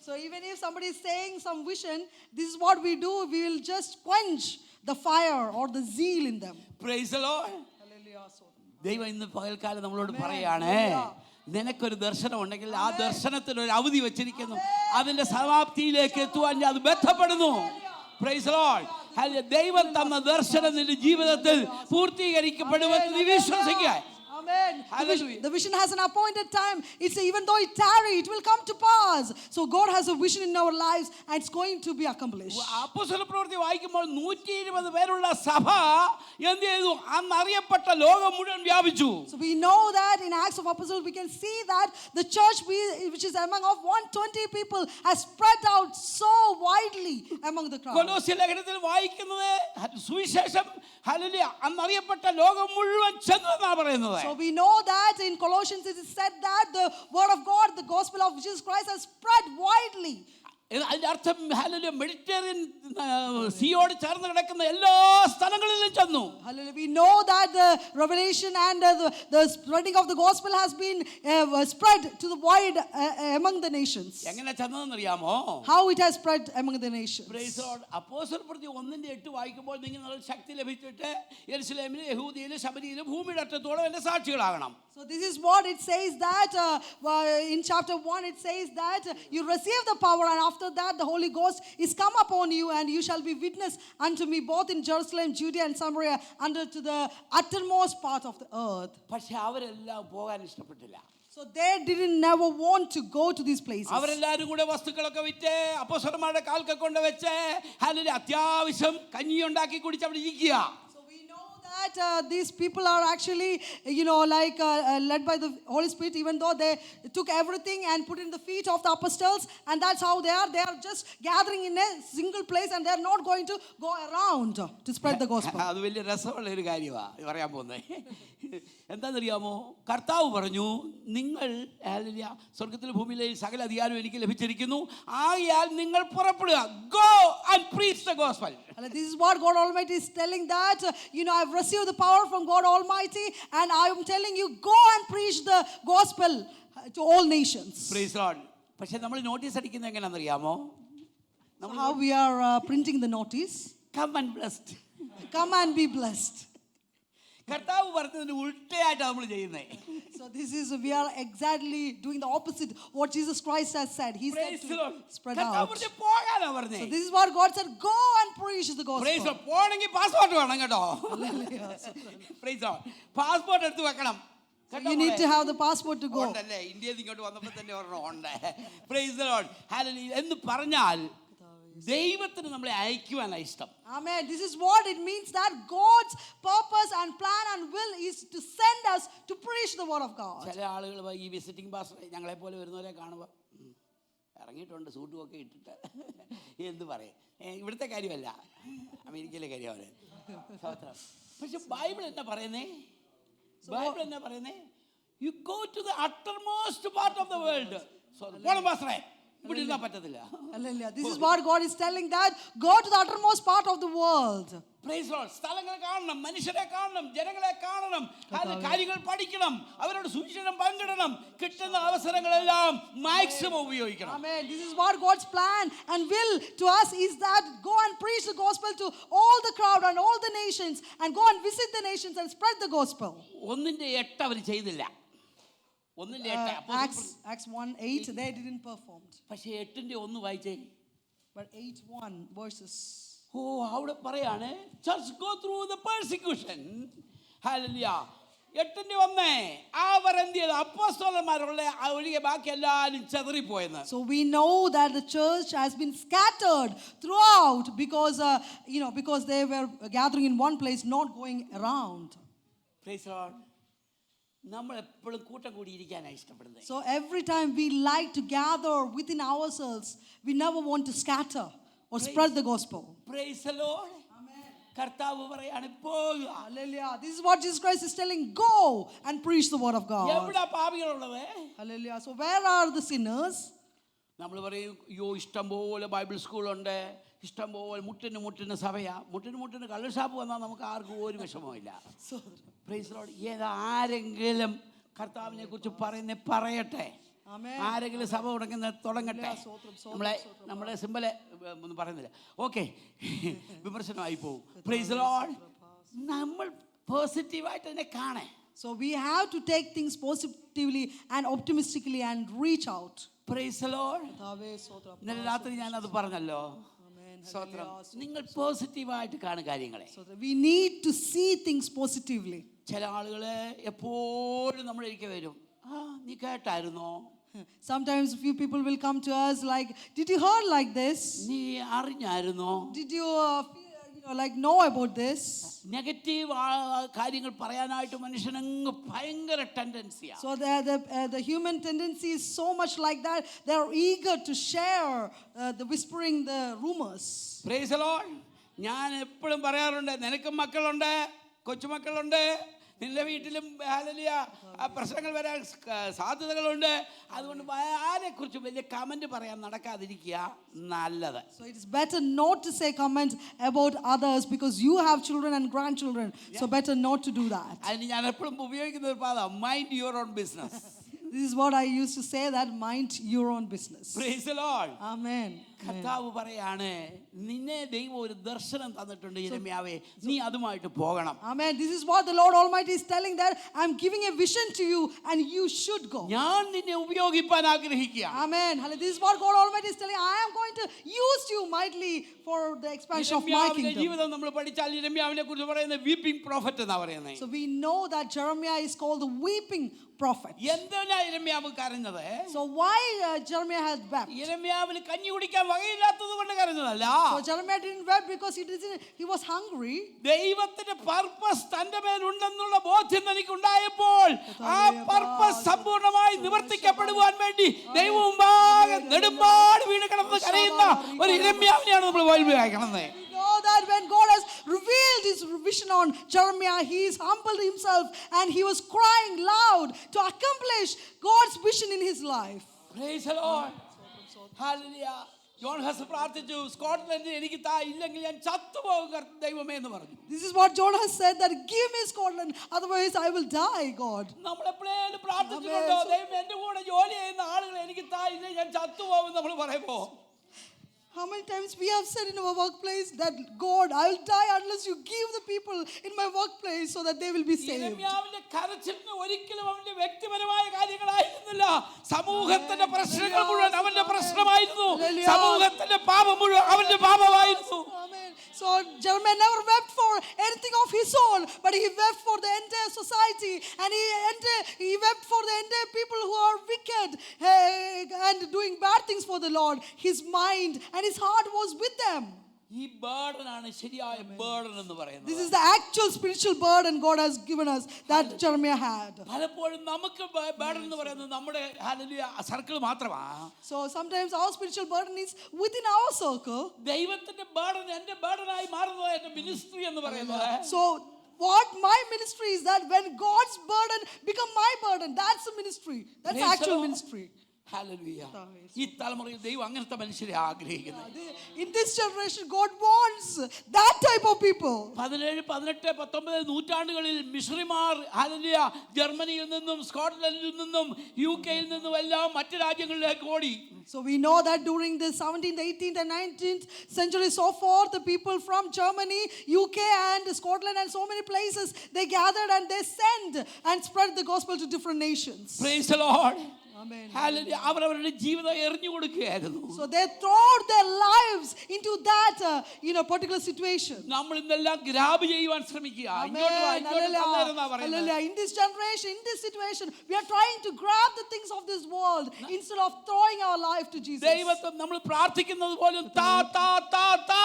So even if somebody is saying some vision, this is what we do, we will just quench the fire or the zeal in them. Praise the Lord. ദൈവം ഇന്ന് പകൽക്കാലം നമ്മളോട് പറയാണ്, നിനക്കൊരു ദർശനം ഉണ്ടെങ്കിൽ ആ ദർശനത്തിന് ഒരു അവധി വെച്ചിരിക്കുന്നു, അതിന്റെ സമാപ്തിയിലേക്ക് എത്തുവാൻ അത് ബന്ധപ്പെടുന്നു. Praise the Lord. ദൈവം തന്ന ദർശനം നിന്റെ ജീവിതത്തിൽ പൂർത്തീകരിക്കപ്പെടുമെന്ന് നീ വിശ്വസിക്കുക. Amen. Hallelujah. The vision has an appointed time. It's even though it tarry, it will come to pass. So God has a vision in our lives and it's going to be accomplished. അപ്പോസ്തല പ്രവൃത്തി വായിക്കുമ്പോൾ 120 പേരുള്ള സഭ എന്ത് ചെയ്തു? അന്ന് അറിയപ്പെട്ട ലോകം മുഴുവൻ വ്യാപിച്ചു. So we know that in Acts of Apostles we can see that the church which is among of 120 people has spread out so widely among the crowd. കൊലോസ്യ ലേഖനത്തിൽ വായിക്കുന്നത് സുവിശേഷം ഹല്ലേലൂയ അന്ന് അറിയപ്പെട്ട ലോകം മുഴുവൻ ചെന്നു എന്നാണ് പറയുന്നത്. So we know that in Colossians it is said that the word of God, the gospel of Jesus Christ has spread widely. അതിന്റെ അർത്ഥം ഹല്ലേലൂയ മെഡിറ്ററേനിയൻ സീയോട് ചേർന്ന് കിടക്കുന്ന എല്ലാ സ്ഥലങ്ങളിലും ചെന്നു. Hallelujah. We know that the revelation and the spreading of the gospel has been spread to the wide among the nations. എങ്ങനെ ചെന്നതെന്ന് അറിയാമോ? How it has spread among the nations. Praise the Lord. അപ്പോസ്തല പ്രവൃത്തി 1:8 വായിക്കുമ്പോൾ നിങ്ങൾ ശക്തി ലഭിച്ചിട്ട് യെരുശലേമിലും യഹൂദയിലും ശമരിയിലും ഭൂമിയുടെ അറ്റത്തോളം എന്റെ സാക്ഷികളാകണം. So this is what it says that in chapter 1 it says that you receive the power and after that the Holy Ghost is come upon you and you shall be witness unto me both in Jerusalem, Judea and Samaria unto to the uttermost part of the earth. പക്ഷെ അവരെല്ലാം പോകാൻ ഇഷ്ടപ്പെട്ടില്ല. So they didn't never want to go to these places. അവരെല്ലാരും കൂടെ വസ്തുക്കളൊക്കെ വിറ്റ് അപ്പോസ്തലന്മാരുടെ കാൽക്ക കൊണ്ട് വെച്ച് ഹല്ലേലൂയ അത്യാവശ്യം കഞ്ഞി ഉണ്ടാക്കി കുടിച്ച് അവിടെ ഇരിക്കുക. That these people are actually, led by the Holy Spirit, even though they took everything and put in the feet of the apostles, and that's how they are. They are just gathering in a single place, and they are not going to go around to spread the gospel. അത് വലിയ രസമുള്ള ഒരു കാര്യമാണ് പറയാൻ പോകുന്നത്. എന്താണെന്നറിയാമോ? കർത്താവ് പറഞ്ഞു, നിങ്ങൾ ഹല്ലേലൂയ സ്വർഗ്ഗത്തിലും ഭൂമിയിലെയും സകല അധികാരവും എനിക്ക് ലഭിച്ചിരിക്കുന്നു, ആകയാൽ നിങ്ങൾ പുറപ്പെടുക. Go and preach the gospel. This is what God Almighty is telling that, I've received the power from God Almighty and I am telling you, go and preach the gospel to all nations. Praise the Lord. പക്ഷെ നമ്മൾ notice അടിക്കുന്നത് എങ്ങനെയാണെന്നറിയാമോ? How we are printing the notice? Come and blessed. Come and be blessed. കർത്താവ് പറഞ്ഞതിന് ഉൾട്ടയായിട്ട് നമ്മൾ ചെയ്യുന്നത്. So we are exactly doing the opposite what Jesus Christ has said. He said to spread out. So this is what God said, go and preach the gospel. Praise God. പോണെങ്കിൽ passport വേണം കേട്ടോ. Praise God. Passport എടുത്ത് വെക്കണം. You need to have the passport to go. ഉണ്ടല്ലേ? ഇന്ത്യയിൽ ഇങ്ങോട്ട് വന്നപ്പോൾ തന്നെ ഒരെണ്ണം ഉണ്ട്. Praise the Lord. Hallelujah. എന്ന് പറഞ്ഞാൽ ദൈവത്തിന് നമ്മളെ അയക്കുവാനാണ് ഇഷ്ടം. Amen. This is what it means, that God's purpose and plan and will is to send us to preach the word of God. ചില ആളുകൾ ഈ വിസിറ്റിംഗ് പാസ്റ്റർ ഞങ്ങളെ പോലെ വരുന്നവരെ കാണുമ്പോൾ ഇറങ്ങിയിട്ടുണ്ട് സൂട്ടും ഒക്കെ ഇട്ടിട്ട് എന്ത് പറയും, ഇവിടുത്തെ കാര്യമല്ല, അമേരിക്കയിലെ കാര്യമാണ്. പക്ഷെ ബൈബിൾ എന്നാ പറയുന്നേ? ബൈബിൾ എന്നാ പറയുന്നേ? You go to the uttermost part of the world. പോണം പാസ്റ്ററേ, ഇവിടെ ഇരുന്നാ പറ്റത്തില്ല. This is what God is telling, that go to the uttermost part of the world. Praise Lord. സ്ഥലങ്ങൾ കാണണം, മനുഷ്യരെ കാണണം, ജനങ്ങളെ കാണണം, കാര്യങ്ങൾ പഠിക്കണം, അവരോട് സുവിശേഷം പങ്കിടണം, കിട്ടുന്ന അവസരങ്ങളെല്ലാം മാക്സിമം ഉപയോഗിക്കണം. Amen. This is what God's plan and will to us is, that go and preach the gospel to all the crowd and all the nations and go and visit the nations and spread the gospel. 1:8 അവർ ചെയ്തില്ല. Acts 1:8 they didn't perform. പക്ഷേ 8:1 വായിച്ചേ. But 8:1 verses. അവിടെ പറയാണ്, church go through the persecution. Hallelujah. 8:1 അവർ എന്ത് ചെയ്തു? അപ്പോസ്തലന്മാരുള്ള ഒഴികെ ബാക്കി എല്ലാവരും ചെതറിപ്പോയെന്ന്. So we know that the church has been scattered throughout because they were gathering in one place, not going around. Praise God. നമ്മൾ എപ്പോഴും കൂട്ടം കൂടി ഇരിക്കാനാണ് ഇഷ്ടപ്പെടുന്നത്. So every time we like to gather within ourselves, we never want to scatter or spread the gospel. Praise the Lord. Amen. കർത്താവ് പറയാണ് പോവുക. Hallelujah. This is what Jesus Christ is telling, go and preach the word of God. എവിടെ പാപികളുള്ളത്? Hallelujah. So where are the sinners? നമ്മൾ പറയും, ഇഷ്ടം പോലെ Bible സ്കൂളുണ്ട്, ഇഷ്ടം പോലെ മുട്ടിന് സഭയാ, മുട്ടിന് കള്ള് ഷാപ്പ് വന്നാൽ നമുക്ക് ആർക്കും ഒരു വിഷമമില്ല. Praise the Lord. ഏതാരെങ്കിലും കർത്താവിനെ കുറിച്ച് പറയട്ടെ, ആരെങ്കിലും സഭ തുടങ്ങട്ടെ. നമ്മളെ സിമ്പലെ ഒന്നും പറയുന്നില്ല, ഓക്കെ, വിമർശനമായി പോകും. Praise the Lord. നമ്മൾ പോസിറ്റീവായിട്ട് തന്നെ കാണേ. So we have to take things positively and optimistically and reach out. Praise the Lord. ഇന്നലെ രാത്രി ഞാനത് പറഞ്ഞല്ലോ. നിങ്ങൾ പോസിറ്റീവായിട്ട് കാണുക കാര്യങ്ങളെ. So we need to see things positively. ചില ആളുകളെ എപ്പോഴും നമ്മളിരിക്കെ വരും, നീ കേട്ടായിരുന്നോ? Sometimes few people will come to us like, did you heard like this? നീ അറിഞ്ഞായിരുന്നോ? Did you like know about this? Negative കാര്യങ്ങൾ പറയാനായിട്ട് മനുഷ്യനങ്ങ് ഭയങ്കര ടെൻഡൻസിയാ. So the human tendency is so much like that. They are eager to share the whispering the rumors. Praise the Lord. ഞാൻ എപ്പോഴും പറയാറുണ്ട്, നിനക്കും മക്കളുണ്ട്, കൊച്ചുമക്കളുണ്ട്, നിന്റെ വീട്ടിലും ഹല്ലേലൂയ പ്രശ്നങ്ങൾ വരാൻ സാധ്യതകളുണ്ട്. അതുകൊണ്ട് ആരെക്കുറിച്ചും വലിയ കമന്റ് പറയാൻ നടക്കാതിരിക്കുക നല്ലത്. So it is better not to say comments about others because you have children and grandchildren. So better not to do that. അതിന് ഞാൻ എപ്പോഴും ഉപയോഗിക്കുന്ന ഒരു പദം, mind your own business. This is what I used to say, that mind your own business. Praise the Lord. Amen. കർത്താവ് പറയാണ്, നിന്നെ ദൈവം ഒരു ദർശനം തന്നിട്ടുണ്ട് യിരെമ്യാവേ, നീ അതുമായിട്ട് പോകണം. Amen. This is what the Lord Almighty is telling, that I'm giving a vision to you and you should go. ഞാൻ നിന്നെ ഉപയോഗിക്കാൻ ആഗ്രഹിക്കുക. Amen. This is what God Almighty is telling. I am going to use you mightily for the expansion of my kingdom. ജീവിതം നമ്മൾ പഠിച്ചാൽ യിരെമ്യാവിനെ കുറിച്ച് പറയുന്നത് weeping prophet എന്നാ പറയുന്നത്. So we know that Jeremiah is called the weeping prophet. എന്തിനാ യിരെമ്യാവ് കരഞ്ഞത്? So why Jeremiah had wept? യിരെമ്യാവിന് കഞ്ഞി കുടിക്കാൻ വകയില്ലാത്തത് കൊണ്ട് കരഞ്ഞതല്ല. So Jeremiah didn't weep because he was hungry. ദൈവത്തിന്റെ പർപ്പസ് തന്റെ മേലുണ്ടെന്നുള്ള ബോധ്യം തനിക്ക് ഉണ്ടായപ്പോൾ ആ പർപ്പസ് സമ്പൂർണ്ണമായി നിവർത്തിക്കപ്പെടുവാൻ വേണ്ടി ദൈവവും നെടുമ്പാട് വീണ് കിടന്ന് കരയുന്ന ഒരു യിരെമ്യാവിനെയാണ് നമ്മൾ ബൈബിളിൽ വായിക്കുന്നത്. We know that when God has revealed his vision on Jeremiah, he has humbled himself and he was crying loud to accomplish God's vision in his life. Praise the Lord. Hallelujah. John Hus പ്രാർത്ഥിച്ചു, Scotland എനിക്ക് താ, ഇല്ലെങ്കിൽ ഞാൻ ചത്തുപോകും ദൈവമേ എന്ന് പറഞ്ഞു. This is what John has said, that give me Scotland, otherwise I will die, God. നമ്മൾ എപ്പോഴും പ്രാർത്ഥിച്ചിട്ടുണ്ടോ, ദൈവം എന്റെ കൂടെ ജോലി ചെയ്യുന്ന ആളുകളെ എനിക്ക് താ, ഇല്ലെങ്കിൽ ഞാൻ ചത്തുപോകും നമ്മൾ പറയുമ്പോ? How many times we have said in our workplace that God, I will die unless you give the people in my workplace so that they will be saved. യിരെമ്യാവിന്റെ കരച്ചിലിന് ഒരിക്കലും അവന്റെ വ്യക്തിപരമായ കാര്യങ്ങളായിരുന്നില്ല, സമൂഹത്തിന്റെ പ്രശ്നങ്ങൾ മുഴുവൻ അവന്റെ പ്രശ്നമായിരുന്നു, സമൂഹത്തിന്റെ പാപം മുഴുവൻ അവന്റെ പാപമായിരുന്നു. So Jeremiah never wept for anything of his own, but he wept for the entire society, and he wept for the entire people who are wicked and doing bad things for the Lord. His mind and his heart was with them. ഈ burden ആണ് ശരിയായ burden എന്ന് പറയുന്നത്. This is the actual spiritual burden God has given us, that Jeremiah had. പലപ്പോഴും നമുക്ക് burden എന്ന് പറയുന്നത് നമ്മുടെ ഹല്ലേലൂയ സർക്കിൾ മാത്രമാണ്. So sometimes our spiritual burden is within our circle. ദൈവത്തിന്റെ burden എൻ്റെ burden ആയി മാറുന്നത് എൻ്റെ മിനിസ്ട്രി എന്ന് പറയുന്നത്. So what my ministry is, that when God's burden become my burden, that's the ministry. That's actual ministry. Hallelujah. ഈ തലമുറയിൽ ദൈവം അങ്ങനത്തെ മനുഷ്യരെ ആഗ്രഹിക്കുന്നത്. In this generation God wants that type of people. 17, 18, 19 നൂറ്റാണ്ടുകളിൽ മിഷണറിമാർ ഹല്ലേലൂയ ജർമ്മനിയിൽ നിന്നും സ്കോട്ട്ലൻഡിൽ നിന്നും യുകെയിൽ നിന്നും എല്ലാം മറ്റു രാജ്യങ്ങളിലേക്ക് ഓടി. So we know that during the 17th, 18th and 19th century so forth, the people from Germany, UK and Scotland and so many places, they gathered and they sent and spread the gospel to different nations. Praise the Lord. Amen. Hallelujah. അവരവരുടെ ജീവിതം എറിഞ്ഞു കൊടുക്കുകയായിരുന്നു. So they threw their lives into that particular situation. നമ്മൾ ഇന്നെല്ലാം grab ചെയ്യുവാൻ ശ്രമിക്കുക. Hallelujah. In this generation, in this situation, we are trying to grab the things of this world instead of throwing our life to Jesus. ദൈവത്തെ നമ്മൾ പ്രാർത്ഥിക്കുന്നത് പോലും താ താ താ താ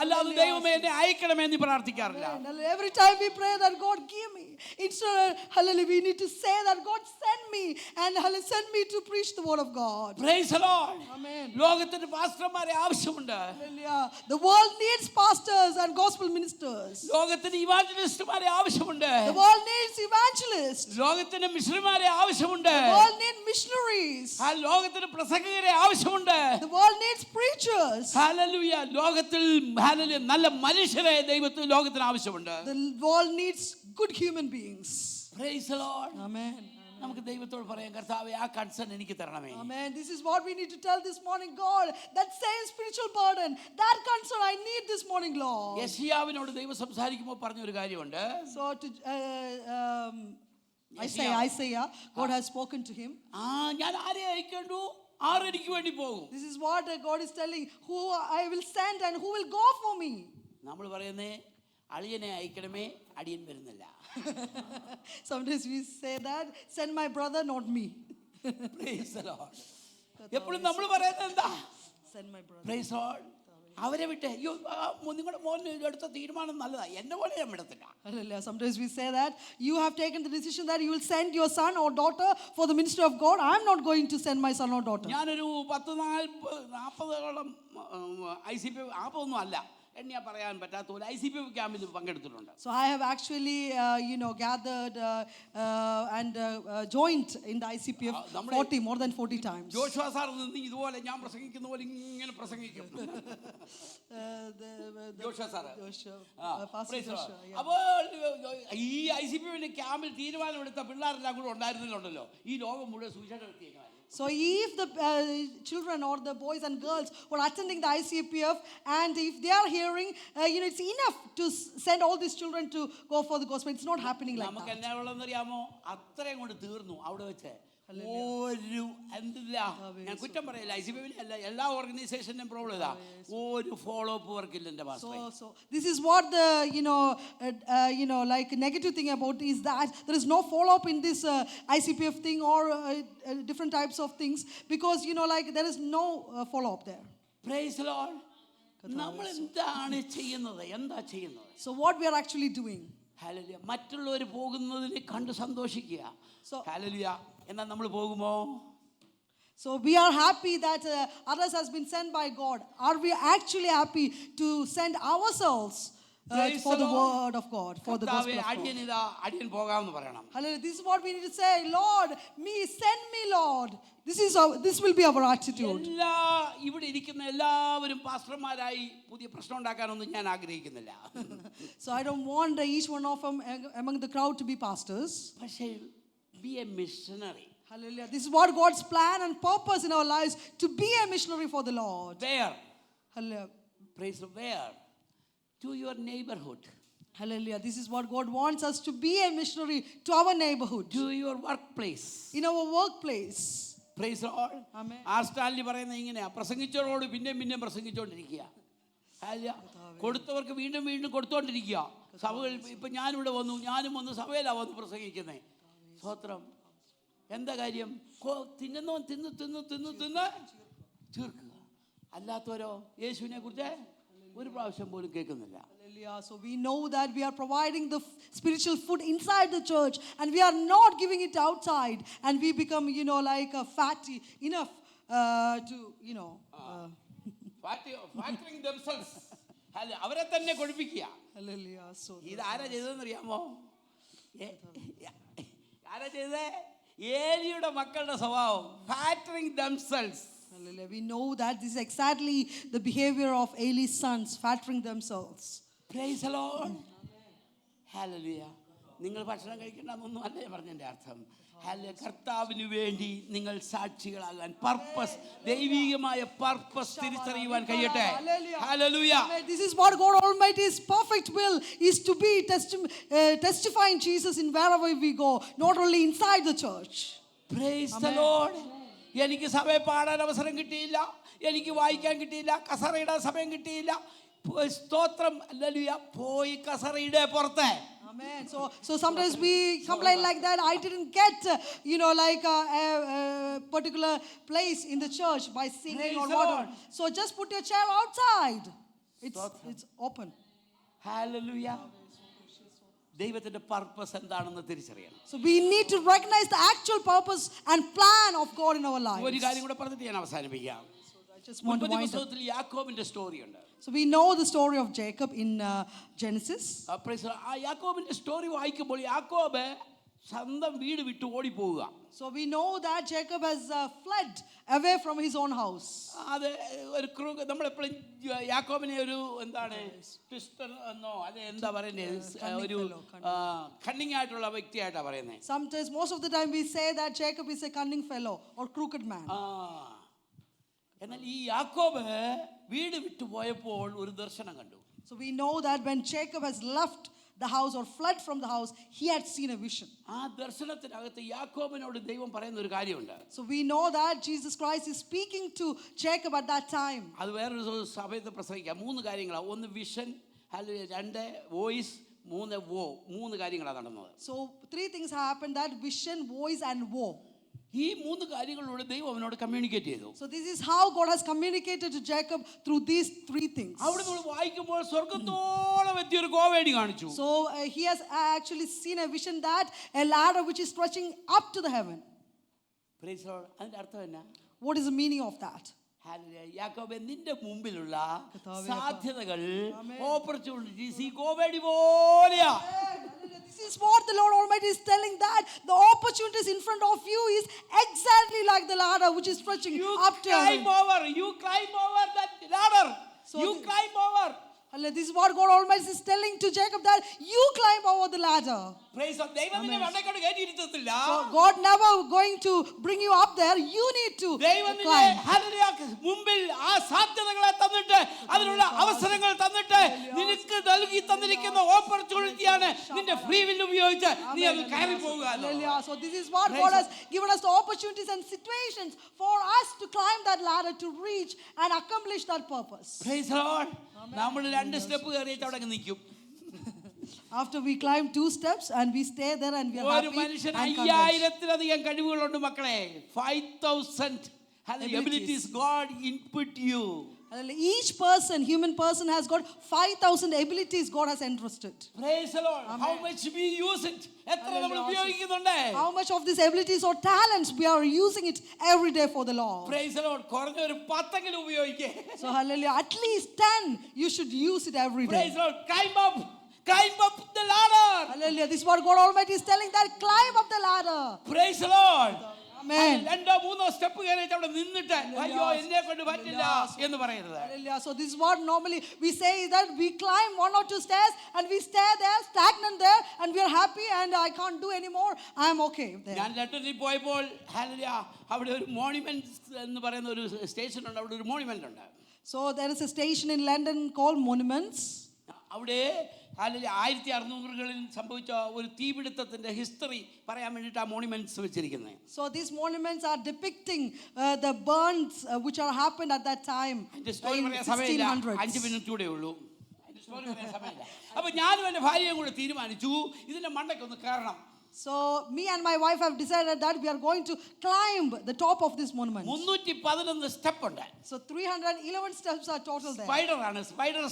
അല്ലാതെ ദൈവമേ എന്നെ അയക്കണമേ എന്ന് പ്രാർത്ഥിക്കാറില്ല. Every time we pray that God give me, instead hallelujah, we need to say that God send me and send me to preach the word of God. Praise the Lord. Amen. ലോകത്തിന് പാസ്റ്റർമാരെ ആവശ്യമുണ്ട്. Hallelujah. The world needs pastors and gospel ministers. ലോകത്തിന് ഇവാഞ്ചലിസ്റ്റുമാരെ ആവശ്യമുണ്ട്. The world needs evangelists. ലോകത്തിന് മിഷണറിമാരെ ആവശ്യമുണ്ട്. The world needs missionaries. ആ ലോകത്തിന് പ്രസംഗകരെ ആവശ്യമുണ്ട്. The world needs preachers. Hallelujah. ലോകത്തിൽ ഹല്ലേലൂയ നല്ല മനുഷ്യരെ ദൈവത്തിന് ലോകത്തിന് ആവശ്യമുണ്ട്. The world needs good human beings. Praise the Lord. Amen. നമുക്ക് ദൈവത്തോട് പറയാം, കർത്താവേ ആ കൺസേൺ എനിക്ക് തരണമേ. Amen. This is what we need to tell this morning, God. That same spiritual burden, that concern I need this morning, Lord. യെശയ്യാവിനോട് ദൈവം സംസാരിക്കുമ്പോൾ പറഞ്ഞ ഒരു കാര്യമുണ്ട്. So to Isaiah, God has spoken to him. ഞാൻ ആരെ അയക്കേണ്ടു, R എനിക്ക് വേണ്ടി പോകും. This is what God is telling, who I will send and who will go for me. നമ്മൾ പറയുന്നേ, അളിയനെ അയക്കണമേ, അടിയൻ വരുന്നില്ല. Sometimes we say that, send my brother, not me. Praise the Lord. എപ്പോഴും നമ്മൾ പറയുന്നത് എന്താ? Send my brother. Praise the Lord. അവരെ വിട്ട് അയ്യോ നിങ്ങളുടെ മോൻ എടുത്ത തീരുമാനം നല്ലതാ, എന്നെ പോലെ ഞാൻ വിടത്തില്ല. Hallelujah. Sometimes we say that you have taken the decision that you will send your son or daughter for the ministry of God. I am not going to send my son or daughter. ഞാനൊരു 40-40 ICP 40 അല്ല, എന്നെ പറയാൻ പറ്റാത്ത പോലെ ICP ക്യാമ്പിൽ പങ്കെടുത്തിട്ടുണ്ട്. So I have actually gathered and joined in the ICPF 40 more than 40 times. Joshua sir നിന്ന് ഇതുപോലെ ഞാൻ പ്രസംഗിക്കുന്ന പോലെ ഇങ്ങനെ പ്രസംഗിക്കും. ജോഷുവ സാർ അപ്പോൾ ഈ ICPF ക്യാമ്പിൽ തീരുമാനമെടുത്ത പിള്ളേരെല്ലാം കൂടെ ഉണ്ടായിരുന്നില്ലല്ലോ, ഈ ലോകം മുഴുവൻ സുവിശേഷം എത്തിയേക്കാൻ. So if the children or the boys and girls who are attending the ICPF, and if they are hearing, it's enough to send all these children to go for the gospel. It's not happening like നമുക്ക് that. എന്നാ ഉള്ളതെന്നറിയാമോ? അത്രയും കൊണ്ട് തീർന്നു അവിടെ വെച്ച്. ഒരു എന്തില്ല, ഞാൻ കുറ്റം പറയില്ല, ICPF അല്ല, എല്ലാ ഓർഗനൈസേഷനും പ്രോബ്ലം ഇതാ, ഒരു ഫോളോ അപ്പ് വർക്കില്ല എൻ്റെ പാസ്റ്ററെ. So this is what the like negative thing about is that there is no follow up in this ICPF thing or different types of things, because like there is no follow up there. Praise the Lord. നമ്മൾ എന്താണ് ചെയ്യുന്നത്? എന്താ ചെയ്യുന്നത്? So what we are actually doing? Hallelujah. മറ്റുള്ളവർ പോകുന്നതിനെ കണ്ട് സന്തോഷിക്കുക. So hallelujah. എന്നാൽ നമ്മൾ പോകുമോ? So we are happy that others has been sent by God. Are we actually happy to send ourselves for the word of God, for the gospel of God? അടിയൻ ഇതാ, അടിയൻ പോകാമെന്ന് പറയണം. Hallelujah. This is what we need to say. Lord, send me, Lord. This will be our attitude. എല്ലാ ഇവിടെ ഇരിക്കുന്ന എല്ലാവരും പാസ്റ്റർമാരായി പുതിയ പ്രശ്നം ഉണ്ടാക്കാനൊന്നും ഞാൻ ആഗ്രഹിക്കുന്നില്ല. So I don't want each one of them among the crowd to be pastors. പക്ഷേ be a missionary. Hallelujah. This is what God's plan and purpose in our lives, to be a missionary for the Lord. Where? Hallelujah. Praise the where? To your neighborhood. Hallelujah. This is what God wants us to be, a missionary to our neighborhood, To your workplace. in our workplace. Praise the Lord. Amen. ആർസ്റ്റാലിന് പറയുന്നത് ഇങ്ങനെയാ, പ്രസംഗിച്ചവരോട് പിന്നെയും പ്രസംഗിച്ചുകൊണ്ടിരിക്കുക. കൊടുത്തവർക്ക് വീണ്ടും വീണ്ടും കൊടുത്തോണ്ടിരിക്കുക. സഭകൾ ഇപ്പം ഞാനിവിടെ വന്നു, ഞാനും വന്ന് സഭയിലാണ് വന്ന് പ്രസംഗിക്കുന്നത്. സ്തോത്രം. എന്താ കാര്യം? തിന്നുന്നവൻ തിന്ന് തീർക്കുക. അല്ലാത്തവരോ യേശുവിനെ കുറിച്ച് ഒരു പ്രാവശ്യം പോലും കേൾക്കുന്നില്ല. Hallelujah. So we know that we are providing the spiritual food inside the church, and we are not giving it outside, and we become like a fatty enough to Factoring themselves. അവരെ തന്നെ കൊഴുപ്പിക്കുക. Hallelujah. So ഇത് ആരാ ചെയ്തതെന്നറിയാമോ? ആരാ ചെയ്തേ? ഏലിയുടെ മക്കളുടെ സ്വഭാവം. Factoring themselves. Hallelujah. We know that this is exactly the behavior of Eli's sons, fattering themselves. Praise the Lord. Hallelujah. നിങ്ങൾ ഭക്ഷണം കഴിക്കണമെന്നൊന്നും അല്ല ഞാൻ പറഞ്ഞതിൻ്റെ അർത്ഥം. കർത്താവിന് വേണ്ടി നിങ്ങൾ സാക്ഷികളാകാൻ പർപ്പസ്, ദൈവികമായ പർപ്പസ് തിരിച്ചറിയുവാൻ കഴിയട്ടെ. Hallelujah. This is what God Almighty's perfect will is, to be testifying Jesus in wherever we go, not only inside the church. Praise the Lord. എനിക്ക് സഭയിൽ പാടാൻ അവസരം കിട്ടിയില്ല, എനിക്ക് വായിക്കാൻ കിട്ടിയില്ല, കസറയിടാൻ സമയം കിട്ടിയില്ല. സ്തോത്രം. ഹല്ലേലൂയ. പോയി കസറയുടെ പുറത്ത്. Amen. So sometimes we complain like that. I didn't get like a particular place in the church by singing or whatever. So just put your chair outside. It's open. Hallelujah. ദൈവത്തിന്റെ purpose എന്താണെന്ന് തിരിച്ചറിയണം. So we need to recognize the actual purpose and plan of God in our lives. ഒരു കാര്യം കൂടെ പറഞ്ഞിട്ട് ഞാൻ അവസാനിപ്പിക്കാം. പുസ്തകത്തിൽ യാക്കോബിന്റെ സ്റ്റോറി ഉണ്ട്. So we know the story of Jacob in Genesis. ആ യാക്കോബിന്റെ സ്റ്റോറി വായിക്കുമ്പോൾ യാക്കോബ് സ്വന്തം വീട് വിട്ട് ഓടിപ്പോവുക. So we know that Jacob has fled away from his own house. അത് ഒരു നമ്മളെപ്പോഴും യാക്കോബിനെ ഒരു എന്താണ് ട്വിസ്റ്റർ എന്നോ അല്ലെ എന്താ പറയുന്നത്, ഒരു കണ്ണിങ് ആയിട്ടുള്ള വ്യക്തിയായിട്ടാണ് പറയുന്നത്. Sometimes, most of the time, we say that Jacob is a cunning fellow or crooked man. എന്നാൽ ഈ യാക്കോബ് വീട് വിട്ടു പോയപ്പോൾ ഒരു ദർശനം കണ്ടു. So we know that when Jacob has left the house or fled from the house, he had seen a vision. ആ ദർശനത്തിനകത്ത് യാക്കോബിനോട് ദൈവം പറയുന്ന ഒരു കാര്യമുണ്ട്. So we know that Jesus Christ is speaking to Jacob at that time. അത് വേറൊരു സഭയത്തെ പ്രസംഗിക്കാം. 3 കാര്യങ്ങളാണ്. 1 vision, 2 voice, മൂന്ന് കാര്യങ്ങളാണ് നടന്നത്. So 3 things happened: that vision, voice, and woe. ഈ മൂന്ന് കാര്യങ്ങളിലൂടെ ദൈവം അവനോട് കമ്മ്യൂണിക്കേറ്റ് ചെയ്തു. So this is how God has communicated to Jacob through these 3 things. അവിടെ നമ്മൾ വായിക്കുമ്പോൾ സ്വർഗ്ഗത്തോളം എത്തിയ ഒരു കോവേടി കാണിച്ചു. So he has actually seen a vision, that a ladder which is stretching up to the heaven. Praise the Lord. അതിന്റെ അർത്ഥം എന്നാ? What is the meaning of that? യാക്കോബേ, നിന്റെ മുമ്പിലുള്ള കർത്താവേ, സാധ്യതകൾ, ആമേൻ. ഓപ്പർച്യൂണിറ്റീസ് ഈ കോവേടി പോലെയാ. This is what the Lord Almighty is telling, that the opportunities in front of you is exactly like the ladder which is stretching You up to heaven. climb over that ladder. So You climb over. This is what God Almighty is telling to Jacob, that you climb over the ladder. Praise God. ദൈവം നിന്നെ വെള്ളക്കോട് കയറ്റി ഇരുത്തത്തില്ല. So God never going to bring you up there. You need to ദൈവം നിന്നെ climb. Hallelujah മുമ്പിൽ ആ സാധ്യതകളെ തന്നിട്ട്, അതിനുള്ള അവസരങ്ങൾ തന്നിട്ട്, നിനക്ക് നൽകി തന്നിരിക്കുന്ന ഓപ്പർച്യൂണിറ്റിയാണ് നിന്റെ ഫ്രീ വിൽ ഉപയോഗിച്ച് നീ അത് കയറി പോകുക. Hallelujah. So this is what God has given us, the opportunities and situations for us to climb that ladder, to reach and accomplish that purpose. Praise the Lord. നമ്മൾ 2 സ്റ്റെപ്പ് കയറിയിട്ട് അവിടെ നിൽക്കും. After we climb 2 steps and we stay there and we are ഒരു happy മനുഷ്യൻ and content. 5000-ലധികം കഴിവുകളുണ്ട് മക്കളെ. 5000 abilities God input you. Each person, human person, has got 5,000 abilities God has entrusted. Praise the Lord. How much we use it? എത്ര നമ്മൾ ഉപയോഗിക്കുന്നുണ്ട്? How much of these abilities or talents we are using it every day for the Lord? Praise the Lord. കുറഞ്ഞ ഒരു 10 ഉപയോഗിക്കേ. So hallelujah, at least 10 you should use it every day. Praise the Lord. Climb up the ladder. Hallelujah. This is what God Almighty is telling, that climb up the ladder. Praise the Lord. Amen. 2-3 step കയറിയിട്ട് അവിടെ നിന്നിട്ട് അയ്യോ എന്നെ കൊണ്ട് പറ്റില്ല എന്ന് പറയരുത്. Hallelujah. So this is what normally we say, that we climb 1 or 2 stairs and we stay there stagnant there and we are happy and I can't do anymore. I am okay there. ഞാൻ ലണ്ടനിൽ പോയപ്പോൾ hallelujah അവിടെ ഒരു monument എന്ന് പറയുന്ന ഒരു station ഉണ്ട്. അവിടെ ഒരു മോണുമെന്റ് ഉണ്ട്. So there is a station in London called Monuments. അവിടെ 1600-കളിൽ സംഭവിച്ച ഒരു തീപിടുത്തത്തിന്റെ ഹിസ്റ്ററി പറയാൻ വേണ്ടിയിട്ട് ആ മോണുമെന്റ്സ് വെച്ചിരിക്കുന്നത്. So these monuments are depicting the burns which are happened at that time in 1600s. 5 minute കൂടെ ഉള്ളൂ. അപ്പൊ ഞാനും എന്റെ ഭാര്യയും കൂടെ തീരുമാനിച്ചു ഇതിന്റെ മണ്ടയ്ക്കൊന്ന് കയറണം. So me and my wife have decided that we are going to climb the top of this monument. 311 step ഉണ്ട്. So 311 steps are total there. Spider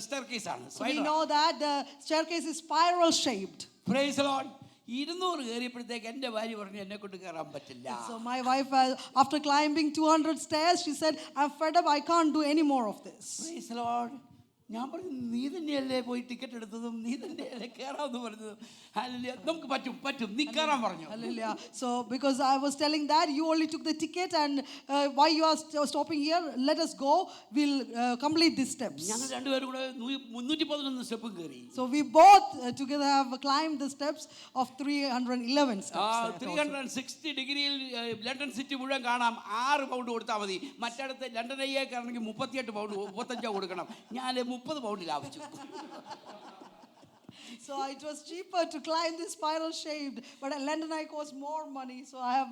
staircase ആണ്. So we know that the staircase is spiral shaped. Praise the Lord. 200 കയറിയപ്പോഴത്തേക്ക് എന്റെ ഭാര്യ പറഞ്ഞു എന്നെ കൊണ്ട് കയറാൻ പറ്റില്ല. So my wife, after climbing 200 stairs, she said, I'm fed up, I can't do any more of this. Praise the Lord. ഞാൻ പറഞ്ഞു നീ തന്നെയല്ലേ പോയി ടിക്കറ്റ് എടുത്തതും നീ തന്നെയല്ലേ കയറാമെന്ന് പറഞ്ഞതും. ഹല്ലേലൂയ. നമുക്ക് പറ്റും നീ കയറാൻ പറഞ്ഞു. Hallelujah. So because I was telling that you only took the ticket and why you are stopping here, let us go, we'll complete these steps. ഞങ്ങൾ രണ്ടുപേരും കൂടെ 311 സ്റ്റെപ്പും കയറി. So we both together have climbed the steps of 311 steps. 360 ഡിഗ്രിയിൽ London city മുഴുവൻ കാണാം. 6 pound കൊടുത്താൽ മതി. മറ്റടുത്ത് London അയ്യേക്കാണെങ്കിൽ 38 pound 35 കൊടുക്കണം. ഞാൻ 30 pound ലാഭിച്ചു. So it was cheaper to climb this spiral shaped, but at London Eye cost more money, so I have